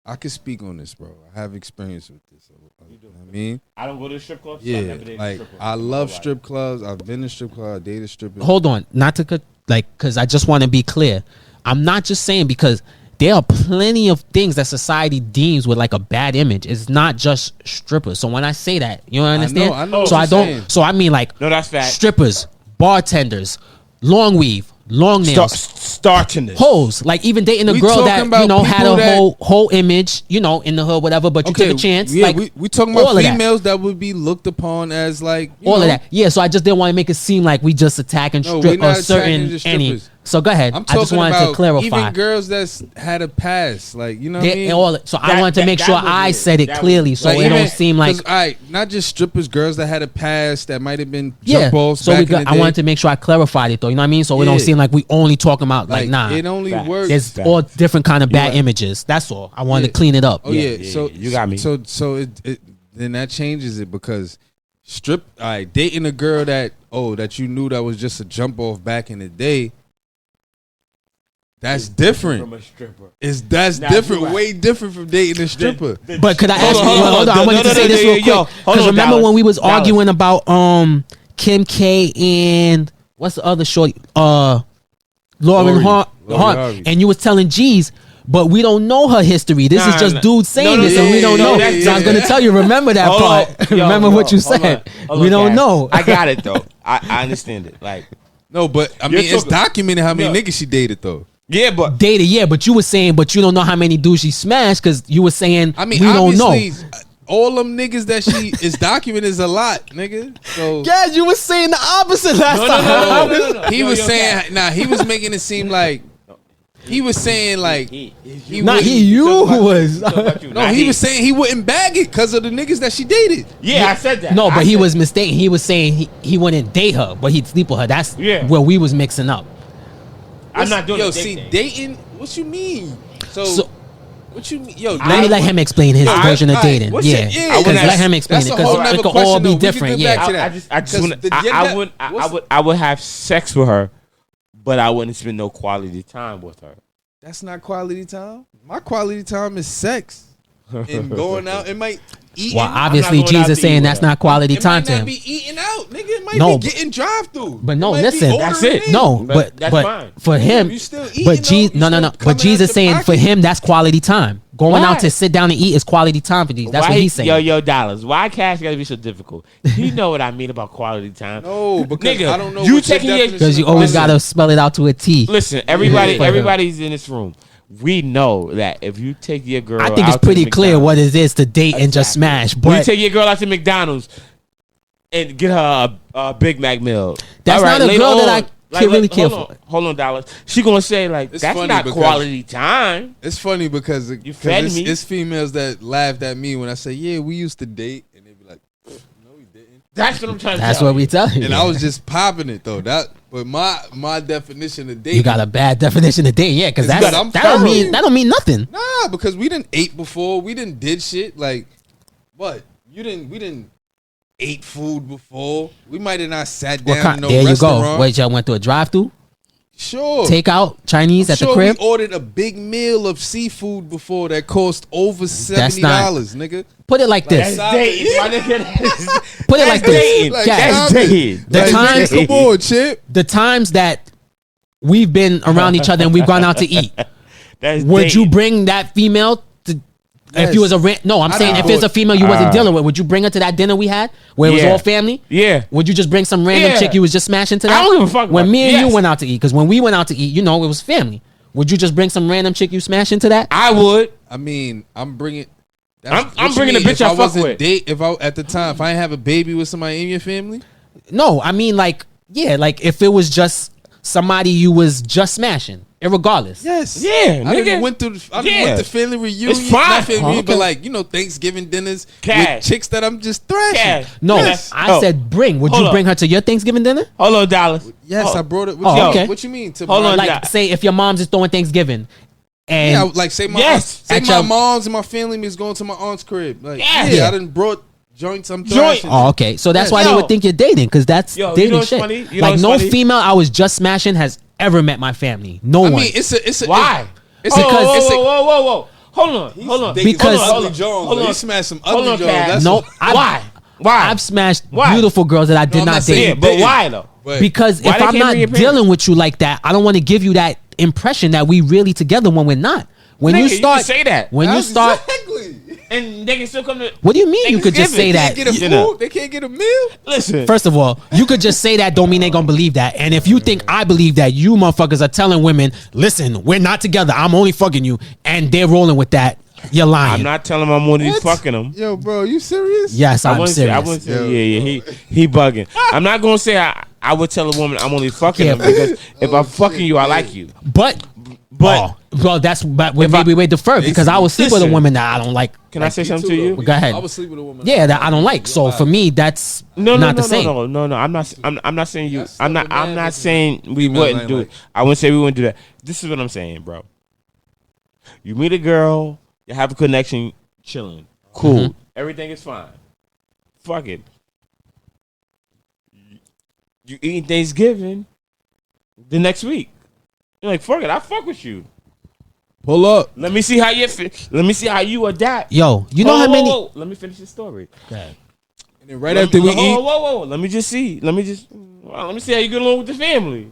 I can speak on this, bro. I have experience with this. You know what I mean? I don't go to the strip clubs. Yeah, like I love strip clubs. I've been to strip clubs. I dated strippers. Hold on, not to like, because I just want to be clear. I'm not just saying because there are plenty of things that society deems with like a bad image. It's not just strippers. So when I say that, you understand? I know So what I you're don't. saying. So I mean like No, that's fact. strippers, bartenders, long weave, long nails. Starting this. Hoes, like even dating a We girl talking that about you know had people a that- whole image, you know, in the hood, whatever. But you took a chance. Yeah, like we talking all about of that. females that would be looked upon as like you all know, of that. Yeah, so I just didn't want to make it seem like we just attacking No, strip we're or not certain attacking just any. strippers. So go ahead. I'm I just talking wanted about to clarify. even girls that's had a past, like you know what I mean. So I wanted to make sure was I it. said it That clearly, was- so Like, it even- don't seem like 'cause, alright, not just strippers, girls that had a past that might have been yeah. jump offs So back we in got, the I day. wanted to make sure I clarified it though. You know what I mean? So it don't Yeah. seem like we only talking about like nah. It only Facts. works. There's Facts. all different kind of bad right. images. That's all. I wanted Yeah. to clean it up. Oh yeah, yeah, so yeah, you got me. So it then that changes it because dating a girl that you knew that was just a jump off back in the day. That's different. From a stripper. That's Nah, different, you right. way different from dating a stripper. But could I ask you? hold on, Hold on, I wanted to say this real quick. hold Because on, remember Dallas. when we was Dallas. arguing about Kim K and what's the other shorty? Lauren Lori Hart, Harvey. and you was telling G's, but we don't know her history. This is Nah, just nah. dudes saying No, this, and we don't yeah, know. yeah, So I was yeah. gonna tell you, remember that Hold part. on. Yo, remember yo, what you hold said. on. Hold We on, don't Cass. know. I got it though. I understand it. Like, No, but I You're mean it's talking- documented how many No. niggas she dated though. yeah, but Dated, yeah, but you were saying, but you don't know how many dudes she smashed because you were saying I mean, we don't know. obviously, all them niggas that she is documented is a lot, nigga. So Yeah, you were saying the opposite last time. no. he Yo, was yo, saying, he was making it seem like he was saying like Not wouldn't- he, you was. No, he was saying he wouldn't bag it because of the niggas that she dated. Yeah, I said that. No, I but he said- was mistaken. He was saying he wouldn't date her, but he'd sleep with her. That's Yeah. where we was mixing up. I'm not doing Yo, the see, date thing. dating. What you mean? So what you mean? Yo, let me let him explain his Alright, version of alright, dating. what's Yeah, your- yeah, because that's- let him explain it that's a because whole nother it could question, all though. be We could different. get back Yeah, to that. I just 'Cause want the I gender- would I would have sex with her, but I wouldn't spend no quality time with her. That's not quality time. My quality time is sex and going out. It might eat. well, I'm obviously not going out Jesus to eat saying with that's her. not quality It time might to not him. be eating out, nigga. It might No, be getting drive through. But no, listen, That's it. No, But but that's fine. for him, You still eating, but though? Jesus, You no. still But coming Jesus out saying your for pocket? him that's quality time. Going Why? out to sit down and eat is quality time for these. That's Why what he- he's saying. Yo, Dollars. Why cash gotta be so difficult? You know what I mean about quality time. No, because Nigga, I don't know. you what your taking your- definition Because you of always quality gotta spell it out to a T. Listen, everybody, Yeah. everybody's in this room. We know that if you take your girl, I think it's out to pretty the clear McDonald's- what it is to date and just Exactly. smash. When you But take your girl out to McDonald's and get her a Big Mac meal, That's all right, not a later girl that on, I can't really care hold for. on, hold on, Dollars. She gonna say like, It's that's funny not because- quality time. It's funny because You fed it's, me. it's females that laughed at me when I say, "Yeah, we used to date," and they be like, "No, we didn't." That's what I'm trying to that's tell what we tell you. And I was just popping it though. But my definition of dating, You got a bad definition of dating, yeah, because It's that good. I'm don't mean thorough. that don't mean nothing. nah, because we didn't ate before. We didn't did shit like what we didn't ate food before. We might have not sat What down kind? in no There you restaurant. go. Wait, y'all went through a drive-through, Sure. takeout, Chinese at the Sure, crib. we ordered a big meal of seafood before that cost over $70, nigga. Put it like this. That's dating, my nigga. Put it like this. dating. Like, Cass, stop it. dating. The Like, times- come on, Chip. the times that we've been around each other and we've gone out to eat, That's would dating. you bring that female to? If Yes. you was a rent, no, I'm I saying done if it's a bought- female you wasn't dealing with, would you bring her to that dinner we had where it was Yeah. all family? Yeah. Would you just bring some random Yeah. chick you was just smashing to that? I don't give a fuck When about me it. and you Yes. went out to eat, because when we went out to eat, you know, it was family. Would you just bring some random chick you smashing to that? I would. I mean, I'm bringing. I'm what you bringing the mean? bitch if I fuck wasn't with. If I at the time, if I didn't have a baby with somebody in your family, No, I mean like Yeah, like if it was just somebody you was just smashing, irregardless. Yes. Yeah, I nigga. done went through. I done Yeah. went to family reunions. It's fine. Not family reunion, Okay. but like Thanksgiving dinners Cash. with chicks that I'm just thrashing. Cash. No, Yes. I Oh. said bring. Would Hold you up. bring her to your Thanksgiving dinner? Hold on, Dallas. Yes, Oh. I brought it. Oh, okay. What you mean? To Hold my- on. Like, Yeah. say if your mom's is throwing Thanksgiving, and Yeah, like say my Yes. say At my your- mom's and my family is going to my aunt's crib. Like, Yes. yeah, I done brought joints. I'm Joint. thrashing. oh, okay, so that's Yeah. why they Yo. would think you're dating, because that's Yo, you dating know what's shit. funny? You know Like what's no funny? female I was just smashing has ever met my family. No I one. mean, it's a Why? It's Whoa, because whoa, it's a, whoa. Hold on. dating Because- some Hold ugly on, Jones. hold Like, on. you smash some Hold ugly on, Jones. Cass. That's no, what- Why? I've smashed Why? beautiful girls that I did I'm not not saying date. Yeah, but dating. why though? But Because Why if they I'm can't not bring your parents? dealing with you like that, I don't want to give you that impression that we really together when we're not. When Nigga, you you start can say that. when you That's start, exactly. And they can still come to. what do you mean you could just say Thanksgiving. that? They can't get a You know. food. They can't get a meal. Listen. First of all, you could just say that, don't mean they gonna believe that. And if you think I believe that, you motherfuckers are telling women, listen, we're not together, I'm only fucking you, and they're rolling with that, you're lying. I'm not telling him I'm only What? fucking them. Yo, bro, you serious? Yes, I'm I serious. wouldn't say, Yo. yeah, he bugging. I'm not gonna say I would tell a woman I'm only fucking Yeah, them because if Oh, I'm fucking shit, you, I yeah. like you. But But well, that's but If I- maybe we defer because I will sleep with a Listen. woman that I don't like. can I say something to you? Go ahead. I was sleeping with a woman. Yeah, that I don't like. So for me, that's No, not the same. No. I'm not saying you. That's I'm stuff not. a man I'm not doesn't saying we females wouldn't ain't do like. it. I wouldn't say we wouldn't do that. This is what I'm saying, bro. You meet a girl, you have a connection, chilling, cool, everything is fine. Fuck it. You eating Thanksgiving the next week. You're like, fuck it, I fuck with you. Pull up. Let me see how you let me see how you adapt. Yo, you know how many? Whoa. Let me finish the story. And then right after we eat, Whoa. Let me just see. Let me see how you get along with the family.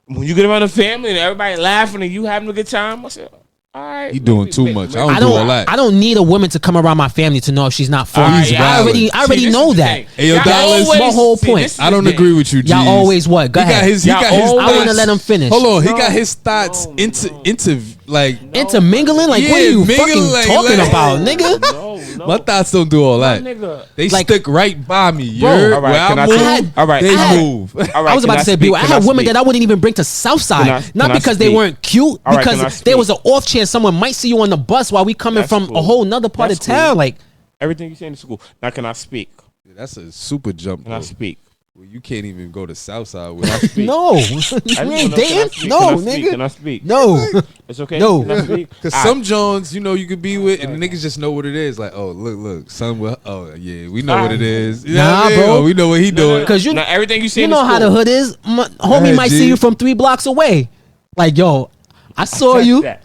When you get around the family and everybody laughing and you having a good time, I said, all right. he doing too much. I don't do all that. I don't need a woman to come around my family to know if she's not for All me. right, yeah. I already See, this know is the that. thing. Hey, yo, Y'all Dallas. always- My whole see, point. this is I don't the thing. agree with you, G's. Y'all always what? Go He got ahead. his. He Y'all got his. always- I want to thoughts- let him finish. Hold on. He No, got his thoughts no, into no. into like. Intermingling? Like, what Yeah, are you mingling, fucking like, talking like- about, nigga? No. My thoughts don't do all My that. nigga. They Like- stick right by me. You Bro. heard? All right, Where can I I move, say- all right, they can I- move. All right, I was can about to say, speak? B, I Can had women speak? that I wouldn't even bring to Southside. Can I Not because they speak? weren't cute, All right, can I because there speak? was an off chance someone might see you on the bus while we coming That's from cool. a whole nother part That's of town. cool. Like, Everything you saying is cool. Now, can I speak? That's a super jump. Can I Though. speak? Well, you can't even go to Southside with. Speak. no, I we just ain't wanna know, can I dating. speak? No, Can I speak? Can nigga. I speak? No. It's okay. No. Can I speak? Because All some Jones, you could be with, and the niggas just know what it is. Like, oh, look, son. Well, oh, yeah, we know what it is. You know Nah, what I mean? bro. Oh, we know what he doing. Because you, Now, everything you you saying know is how cool. the hood is. Homie ahead, might G. see you from 3 blocks away. Like, yo, I saw you. That.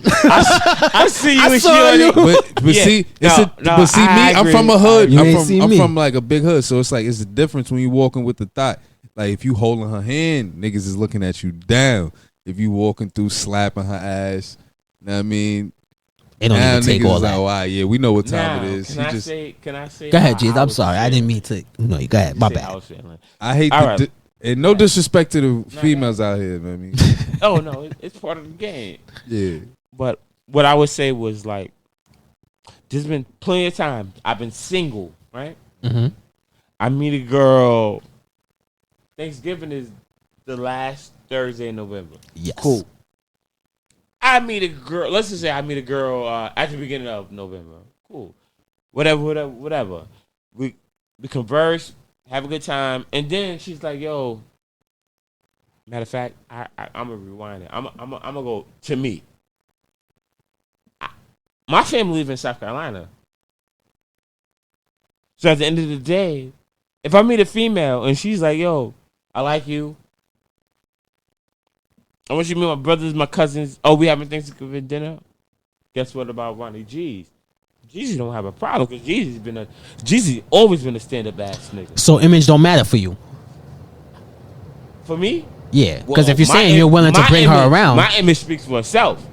I see you I and saw shorty. you. But Yeah. see, No, but see, I me, I'm agree. from a hood. You ain't see I'm me. from like a big hood, so it's like it's the difference when you walking with the thought. Like if you holding her hand, niggas is looking at you down. If you walking through slapping her ass, know what I mean? They don't Now even take niggas all is like, that. oh, all right, yeah, we know what time Now, it is. Can He I just, say? Can I say? Go ahead, how Jeez. I I'm was sorry. I feeling? didn't mean to. No, you go ahead. My Say how I bad. was feeling. I hate All the, right. and no disrespect to the females out here, man. I mean, Oh no, it's part of the game. yeah, But what I would say was like, there's been plenty of times I've been single, right? Mm-hmm. I meet a girl. Thanksgiving is the last Thursday in November. Yes. Cool. I meet a girl. Let's just say I meet a girl at the beginning of November. Cool. Whatever. We converse, have a good time, and then she's like, "Yo." Matter of fact, I'm gonna rewind it. I'm gonna go to me. My family live in South Carolina, so at the end of the day, if I meet a female and she's like, "Yo, I like you," I want you to meet my brothers, my cousins. Oh, we having Thanksgiving dinner. Guess what about Ronnie G's? Jeezy don't have a problem because Jeezy always been a stand-up ass nigga. So image don't matter for you. For me, Yeah. Because well, if you're my saying im- you're willing to my bring image, her around. my image speaks for itself.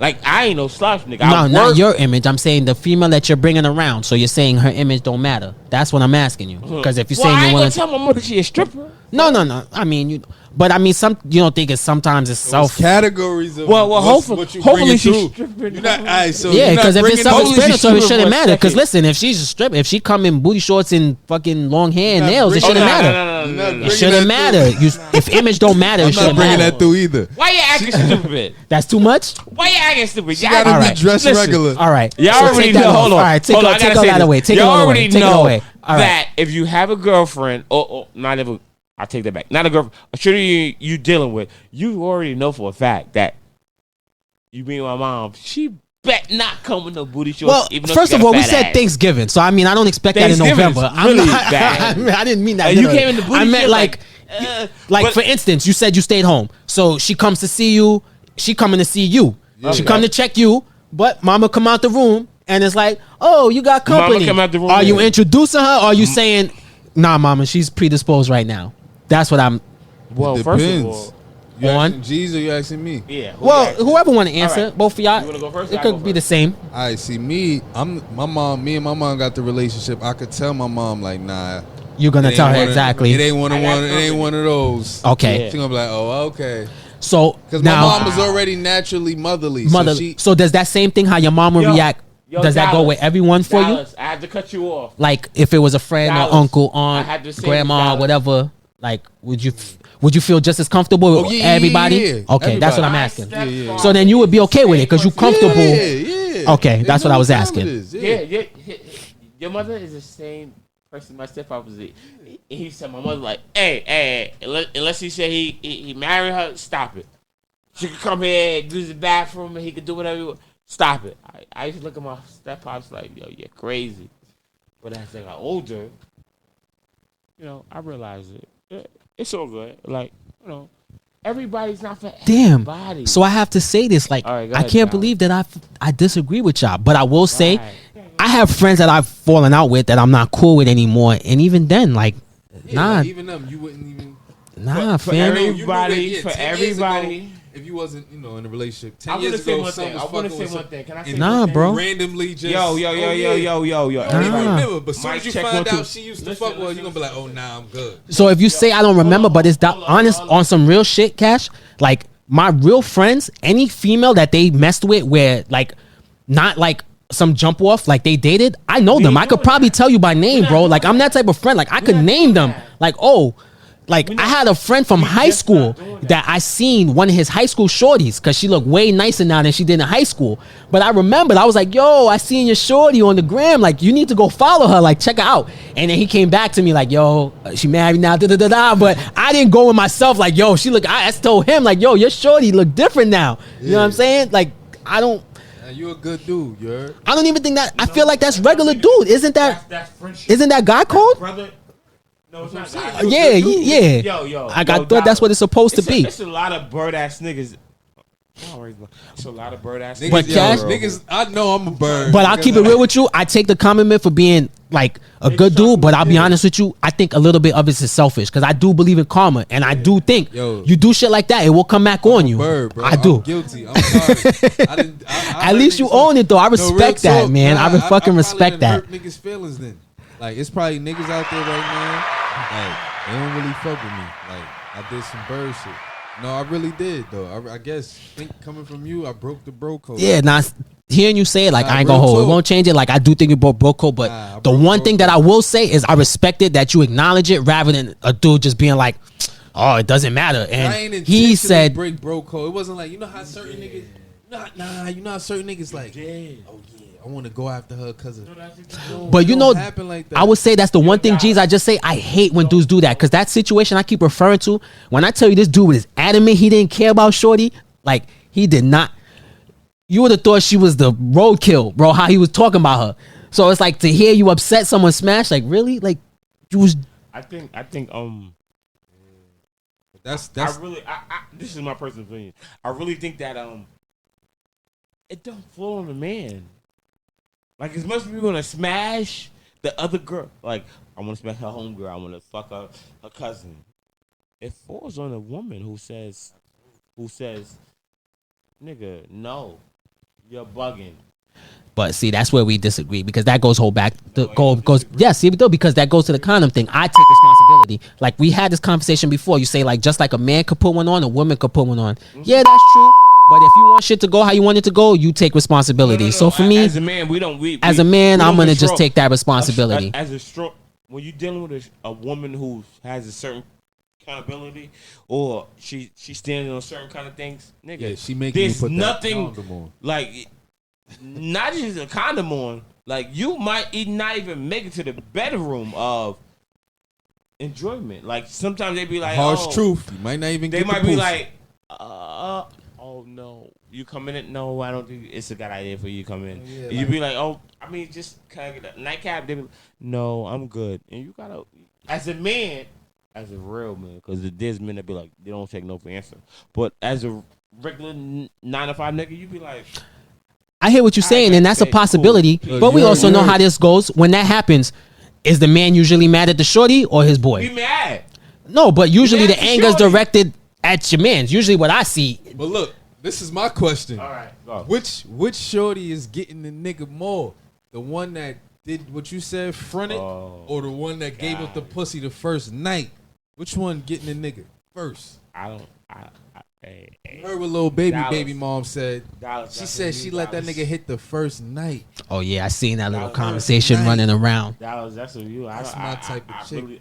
Like I ain't no slouch nigga. No, I not work- your image. I'm saying the female that you're bringing around. So you're saying her image don't matter. That's what I'm asking you. Because if you're Well, saying I you're ain't willing gonna tell my mother she a stripper. No. I mean, But I mean, you don't think it's sometimes it's self. Categories of Well, hopefully she's through. stripping. You're not, all right, so Yeah, you're not because if it's bringing those- self-explanatory, it stripping shouldn't for a matter. Because second. listen, if she's a strip, if she come in booty shorts and fucking long hair and You're not nails, it bringing- shouldn't Oh, matter. You're not It bringing shouldn't that matter. through. If image don't matter, it I'm not shouldn't bringing matter. that through either. Why you acting stupid? That's too much. Why you acting stupid? She gotta All be right. dressed Listen. regular. All right. Y'all So already take that know. off. Hold on. All right, take Hold on, I all gotta that say away. this. Take it Y'all all away. already Take it know away. All right. that if you have a girlfriend, or not even, I take that back. Not a girlfriend. A shooter you dealing with, you already know for a fact that you being my mom, she bet not come with no booty shorts. Well, even though first she of got a all, we fat said ass. Thanksgiving, so I mean, I don't expect that in Thanksgiving is November. really bad. I didn't mean that. And you literally. came in the booty I meant shit like but- for instance, you said you stayed home, so she comes to see you. She coming to see you. She Okay. come to check you, but mama come out the room and it's like, oh, you got Mama company. come out the room, Are you yeah. introducing her? Or are you saying, nah, mama, she's predisposed right now? That's what I'm. Well, It first of depends. all, You On? asking G's or you asking me? yeah. Well, whoever want to answer, All right. both of y'all, You wanna go first? it I'll go could be first. the same. All right, see me. Me and my mom got the relationship. I could tell my mom like, nah. You're gonna it tell ain't her one of- exactly. It ain't one of I got one. It ain't company. one of those. Okay, Yeah. She gonna be like, oh, okay. so Because my now, mom was already naturally motherly. mother. So she, So does that same thing how your mom would Yo, react? yo, Does that go Dallas, with everyone for you? Dallas, I had to cut you off. Like if it was a friend Dallas, or uncle, I aunt, had to say grandma, Dallas. whatever. Like, would you feel just as comfortable with Oh, yeah, everybody? yeah, yeah. Okay, that's what I'm Everybody. asking. Yeah. So then you would be okay with it because you comfortable. Yeah. Okay, They that's know what I was time asking. it is, Yeah, your mother is the same person my stepfather was. He said my mother like, hey, unless he said he married her, stop it. She could come here, use the bathroom, and he could do whatever. He want. Stop it. I used to look at my stepfather like, yo, you're crazy. But as I got older, I realized it. It's all good. Like, everybody's not for Damn. everybody. So I have to say this. Like, All right, go I ahead, can't Dallas. believe that I disagree with y'all. But I will say, Right. I have friends that I've fallen out with that I'm not cool with anymore. And even then, like, Yeah, nah, like, even them, you wouldn't even. nah, for fam. every- You knew that, Everybody, for 10 years ago, everybody. if you wasn't, in a relationship, 10 I want to years say ago, one some thing. was I want to fucking say with one some- thing. Can I say and Nah, one thing? bro. randomly just Yo. You don't even Nah. remember, but as soon as you Mic check, find 1, 2. out she used to Listen, fuck with her, you listen, gonna be like, oh, nah, I'm good. So if you say I don't remember, but it's that honest on some real shit, Cash. Like my real friends, any female that they messed with, where like not like some jump off, like they dated, I know them. I could probably tell you by name, bro. Like I'm that type of friend. Like I could name them. Like like I had a friend from high school that I seen one of his high school shorties because she looked way nicer now than she did in high school. But I remembered, I was like, yo, I seen your shorty on the gram. Like, you need to go follow her. Like, check her out. And then he came back to me like, yo, she married now, da-da-da-da. But I didn't go with myself like, yo, she look, I told him like, yo, your shorty look different now. You know what I'm saying? Like, I don't You a good dude, you heard? even think that, I feel like that's regular dude. Isn't That's that friendship. guy code? Brother. No, it's not. Yeah. Yo. I thought that's what it's supposed to be. It's a lot of bird ass niggas. It's a lot of bird ass Niggas, niggas. But Cash- niggas, I know I'm a bird. But I'll keep it real with you. I take the compliment for being like a good dude, but I'll be honest with you. I think a little bit of it is selfish because I do believe in karma, and I do think Yo. you do shit like that, it will come back on you. Bird, bro. I do. I'm guilty. I'm sorry. I didn't. At least you own it, though. I respect that, man. I fucking probably respect done that. hurt niggas' feelings then. Like it's probably niggas out there right now. Like they don't really fuck with me. Like I did some bird shit. No, I really did though. I guess think coming from you, I broke the bro code. Yeah, now hearing you say it, like Nah, I ain't gonna real hold. It talk. won't change it. Like I do think you broke bro code, but Nah, I the broke one bro thing that I will say is I respect it that you acknowledge it rather than a dude just being like, "Oh, it doesn't matter." I ain't And he intentionally said, break bro code. It wasn't like you know how certain niggas. You know how certain niggas like. Oh yeah, I want to go after her because of. But you It know, don't happen like that. I would say that's the one thing, G's, I just say I hate when dudes do that. Because that situation I keep referring to, when I tell you this dude was adamant he didn't care about Shorty, like he did not. You would have thought she was the roadkill, bro, how he was talking about her. So it's like to hear you upset someone smash, like really? Like you was I think That's I really this is my personal opinion. I really think that it don't fall on the man. Like as much as we're gonna smash the other girl, like I wanna smash her homegirl, I wanna fuck her cousin. It falls on a woman who says, nigga, no, you're bugging. But see, that's where we disagree because that goes because that goes to the condom thing. I take responsibility. Like we had this conversation before. You say like just like a man could put one on, a woman could put one on. Yeah, that's true. But if you want shit to go how you want it to go, you take responsibility. So for me, as a man, I'm gonna just take that responsibility. When you're dealing with a woman who has a certain accountability or she standing on certain kind of things, nigga, Yeah, she making you there's put that nothing condom on. like not just a condom on. Like you might not even make it to the bedroom of enjoyment. Like sometimes they be like, Harsh oh, truth. You might not even They get might the be pussy. like, oh no, you come in it? No, I don't think it's a good idea for you to come in. Yeah, And you be like, oh, I mean, just can I get a nightcap? They be like, no, I'm good. And you gotta, as a man, as a real man, because there's men that be like, they don't take no for answer. But as a regular 9 to 5 nigga, you be like, I hear what you're saying, and that's a possibility. Cool. But we also know how this goes. When that happens, is the man usually mad at the shorty or his boy? be mad. No, but usually Mad the at the anger's shorty. directed at your man's. Usually what I see. But look, this is my question. All right, go. Which shorty is getting the nigga more? The one that did what you said, fronted, or the one that gave up the pussy the first night? Which one getting the nigga first? I don't. Hey. You heard what little Dallas. baby mom said. Dallas, She that's said what she you let that Dallas. nigga hit the first night. Oh yeah, I seen that little was conversation nice. running around. That's what you. That's my type of chick.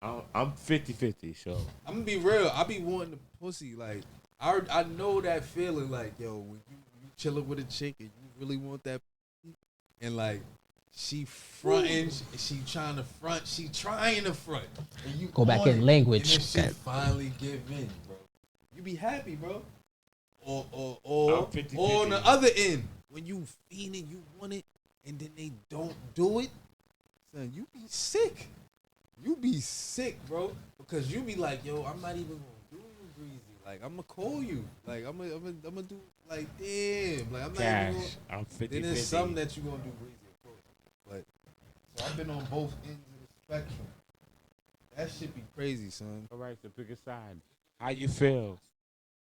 I'm 50-50, so I'm gonna be real. I be wanting the pussy. Like I know that feeling. Like yo, when you chilling with a chick and you really want that, pussy, and like she fronting, she trying to front, she trying to front. And you Go back on in it, language. and then she finally give in, bro. You be happy, bro. Or I'm 50-50. on the other end, when you fiending, you want it, and then they don't do it, son, you be sick. You be sick, bro, because you be like, yo, I'm not even gonna do you greasy. Like I'm gonna call you. Like I'm gonna do like damn. Like I'm not cash. even gonna. I'm 50-50. Then there's something that you gonna do greasy, of course. But so I've been on both ends of the spectrum. That shit be crazy, son. All right, so pick a side. How you feel?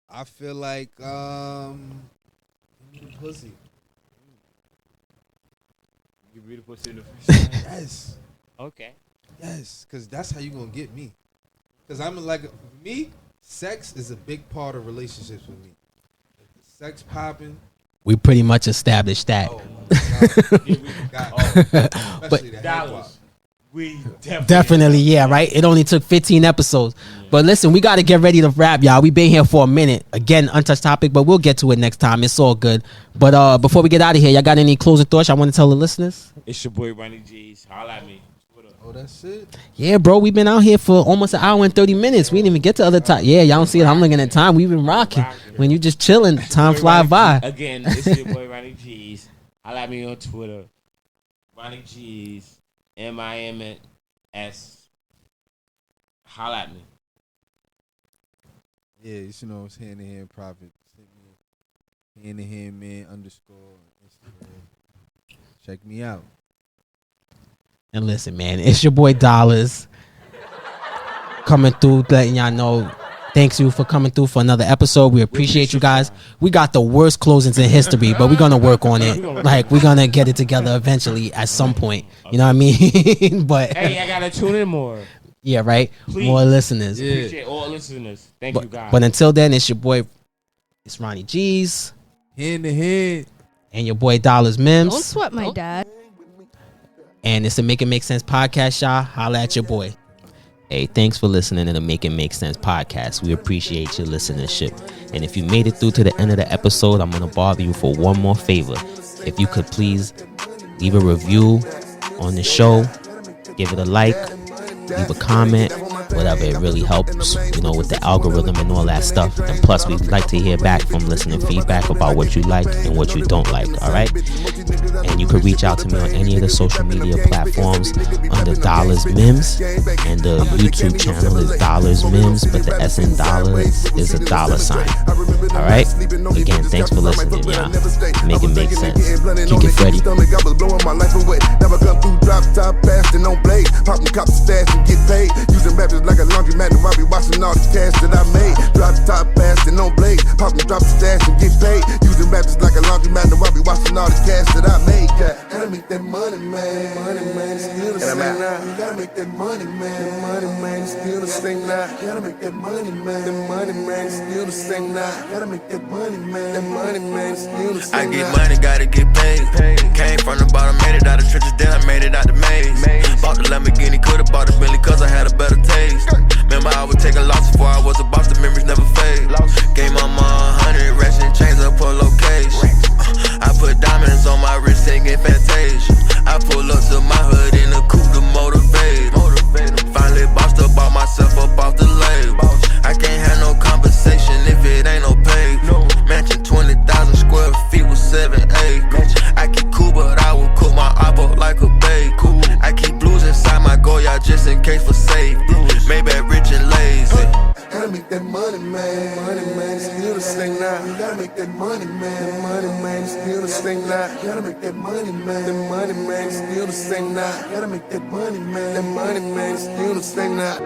I feel like give me the pussy. You read the pussy in the first time? Yes. Okay. Yes, because that's how you gonna get me. Because I'm like, for me, sex is a big part of relationships with me. If the sex popping. We pretty much established that. Oh my God. Especially the head Dollars. wop. We Definitely, yeah, right? It only took 15 episodes. But listen, we got to get ready to wrap, y'all. We been here for a minute. Again, untouched topic, but we'll get to it next time. It's all good. But before we get out of here, y'all got any closing thoughts y'all want to tell the listeners? It's your boy Ronnie G's. Holla at me. Oh, that's it? Yeah, bro, we've been out here for almost an hour and 30 minutes. We didn't even get to other time. Yeah, y'all don't see it. I'm looking at time. We've been rocking. When you just chilling, time fly by. Again, it's your boy Ronnie G's. Holla at me on Twitter. Ronnie G's. MIMS. Holla at me. Yeah, you know, it's hand in hand profit. Hand in hand man _ Instagram. Check me out. And listen, man, it's your boy Dollars coming through, letting y'all know. Thanks you for coming through for another episode. We appreciate you guys. We got the worst closings in history, but we're gonna work on it. Like we're gonna get it together eventually at some point. You know what I mean? But Hey, I gotta tune in more. yeah, right. Please. More listeners. Yeah. Appreciate all listeners. Thank you guys. But until then, it's your boy. It's Ronnie G's Hand to hand. and your boy Dollars Mims. Don't sweat my dad. And it's the Make It Make Sense podcast, y'all. Holla at your boy. Hey, thanks for listening to the Make It Make Sense podcast. We appreciate your listenership. And if you made it through to the end of the episode, I'm going to bother you for one more favor. If you could please leave a review on the show, give it a like, leave a comment, whatever. It really helps, you know, with the algorithm and all that stuff. And plus, we'd like to hear back from listener feedback about what you like and what you don't like, all right? And you can reach out to me on any of the social media platforms under Dollars Mims, and the YouTube channel is Dollars Mims, but the S in dollars is a $. All right? Again, thanks for listening, y'all. Make it make sense. Kick it, Freddy. I was blowing my life away. Never come through drop top fast and on blade. Popping cops fast and get paid. Using rappers like a laundromat while we watching all this cash that I made. Drop top fast and on blade. Popping drop stash and get paid. Using rappers mattress like a laundromat, and I be watching all the cash that I made. Gotta make that money, man. Money, man, it's still the same now. You gotta make that money, man. Money, man, it's still the same now. You gotta make that money, man. That money, man, it's still the same now. You gotta make that money, man. That money, man, it's still the same now. I get money, gotta get paid. Came from the bottom, made it out the trenches, then I made it out the maze. Bought the Lamborghini, could've bought the Bentley, cause I had a better taste. Remember I was taking losses before I was a boss, the memories never fade. Gave my mom 100 racks and chains up her location. I put diamonds on my wrist, singing Fantasia. I pull up to my hood in a coupe to motivate. Finally bossed up, bought myself up off the label. I can't have no conversation if it ain't no pay. Mansion 20,000 square feet with 7 acres. I keep cool, but I will cook my apple like a bacon. I keep blues inside my Goya just in case for safety. Maybe rich and lazy. Gotta make that money, man. Money, man, it's still the same now. You gotta make that money, man. Money, man, it's still the same now. You gotta make that money, man. That money, man, it's still the same now. You gotta make that money, man. That money, man, it's still the same now.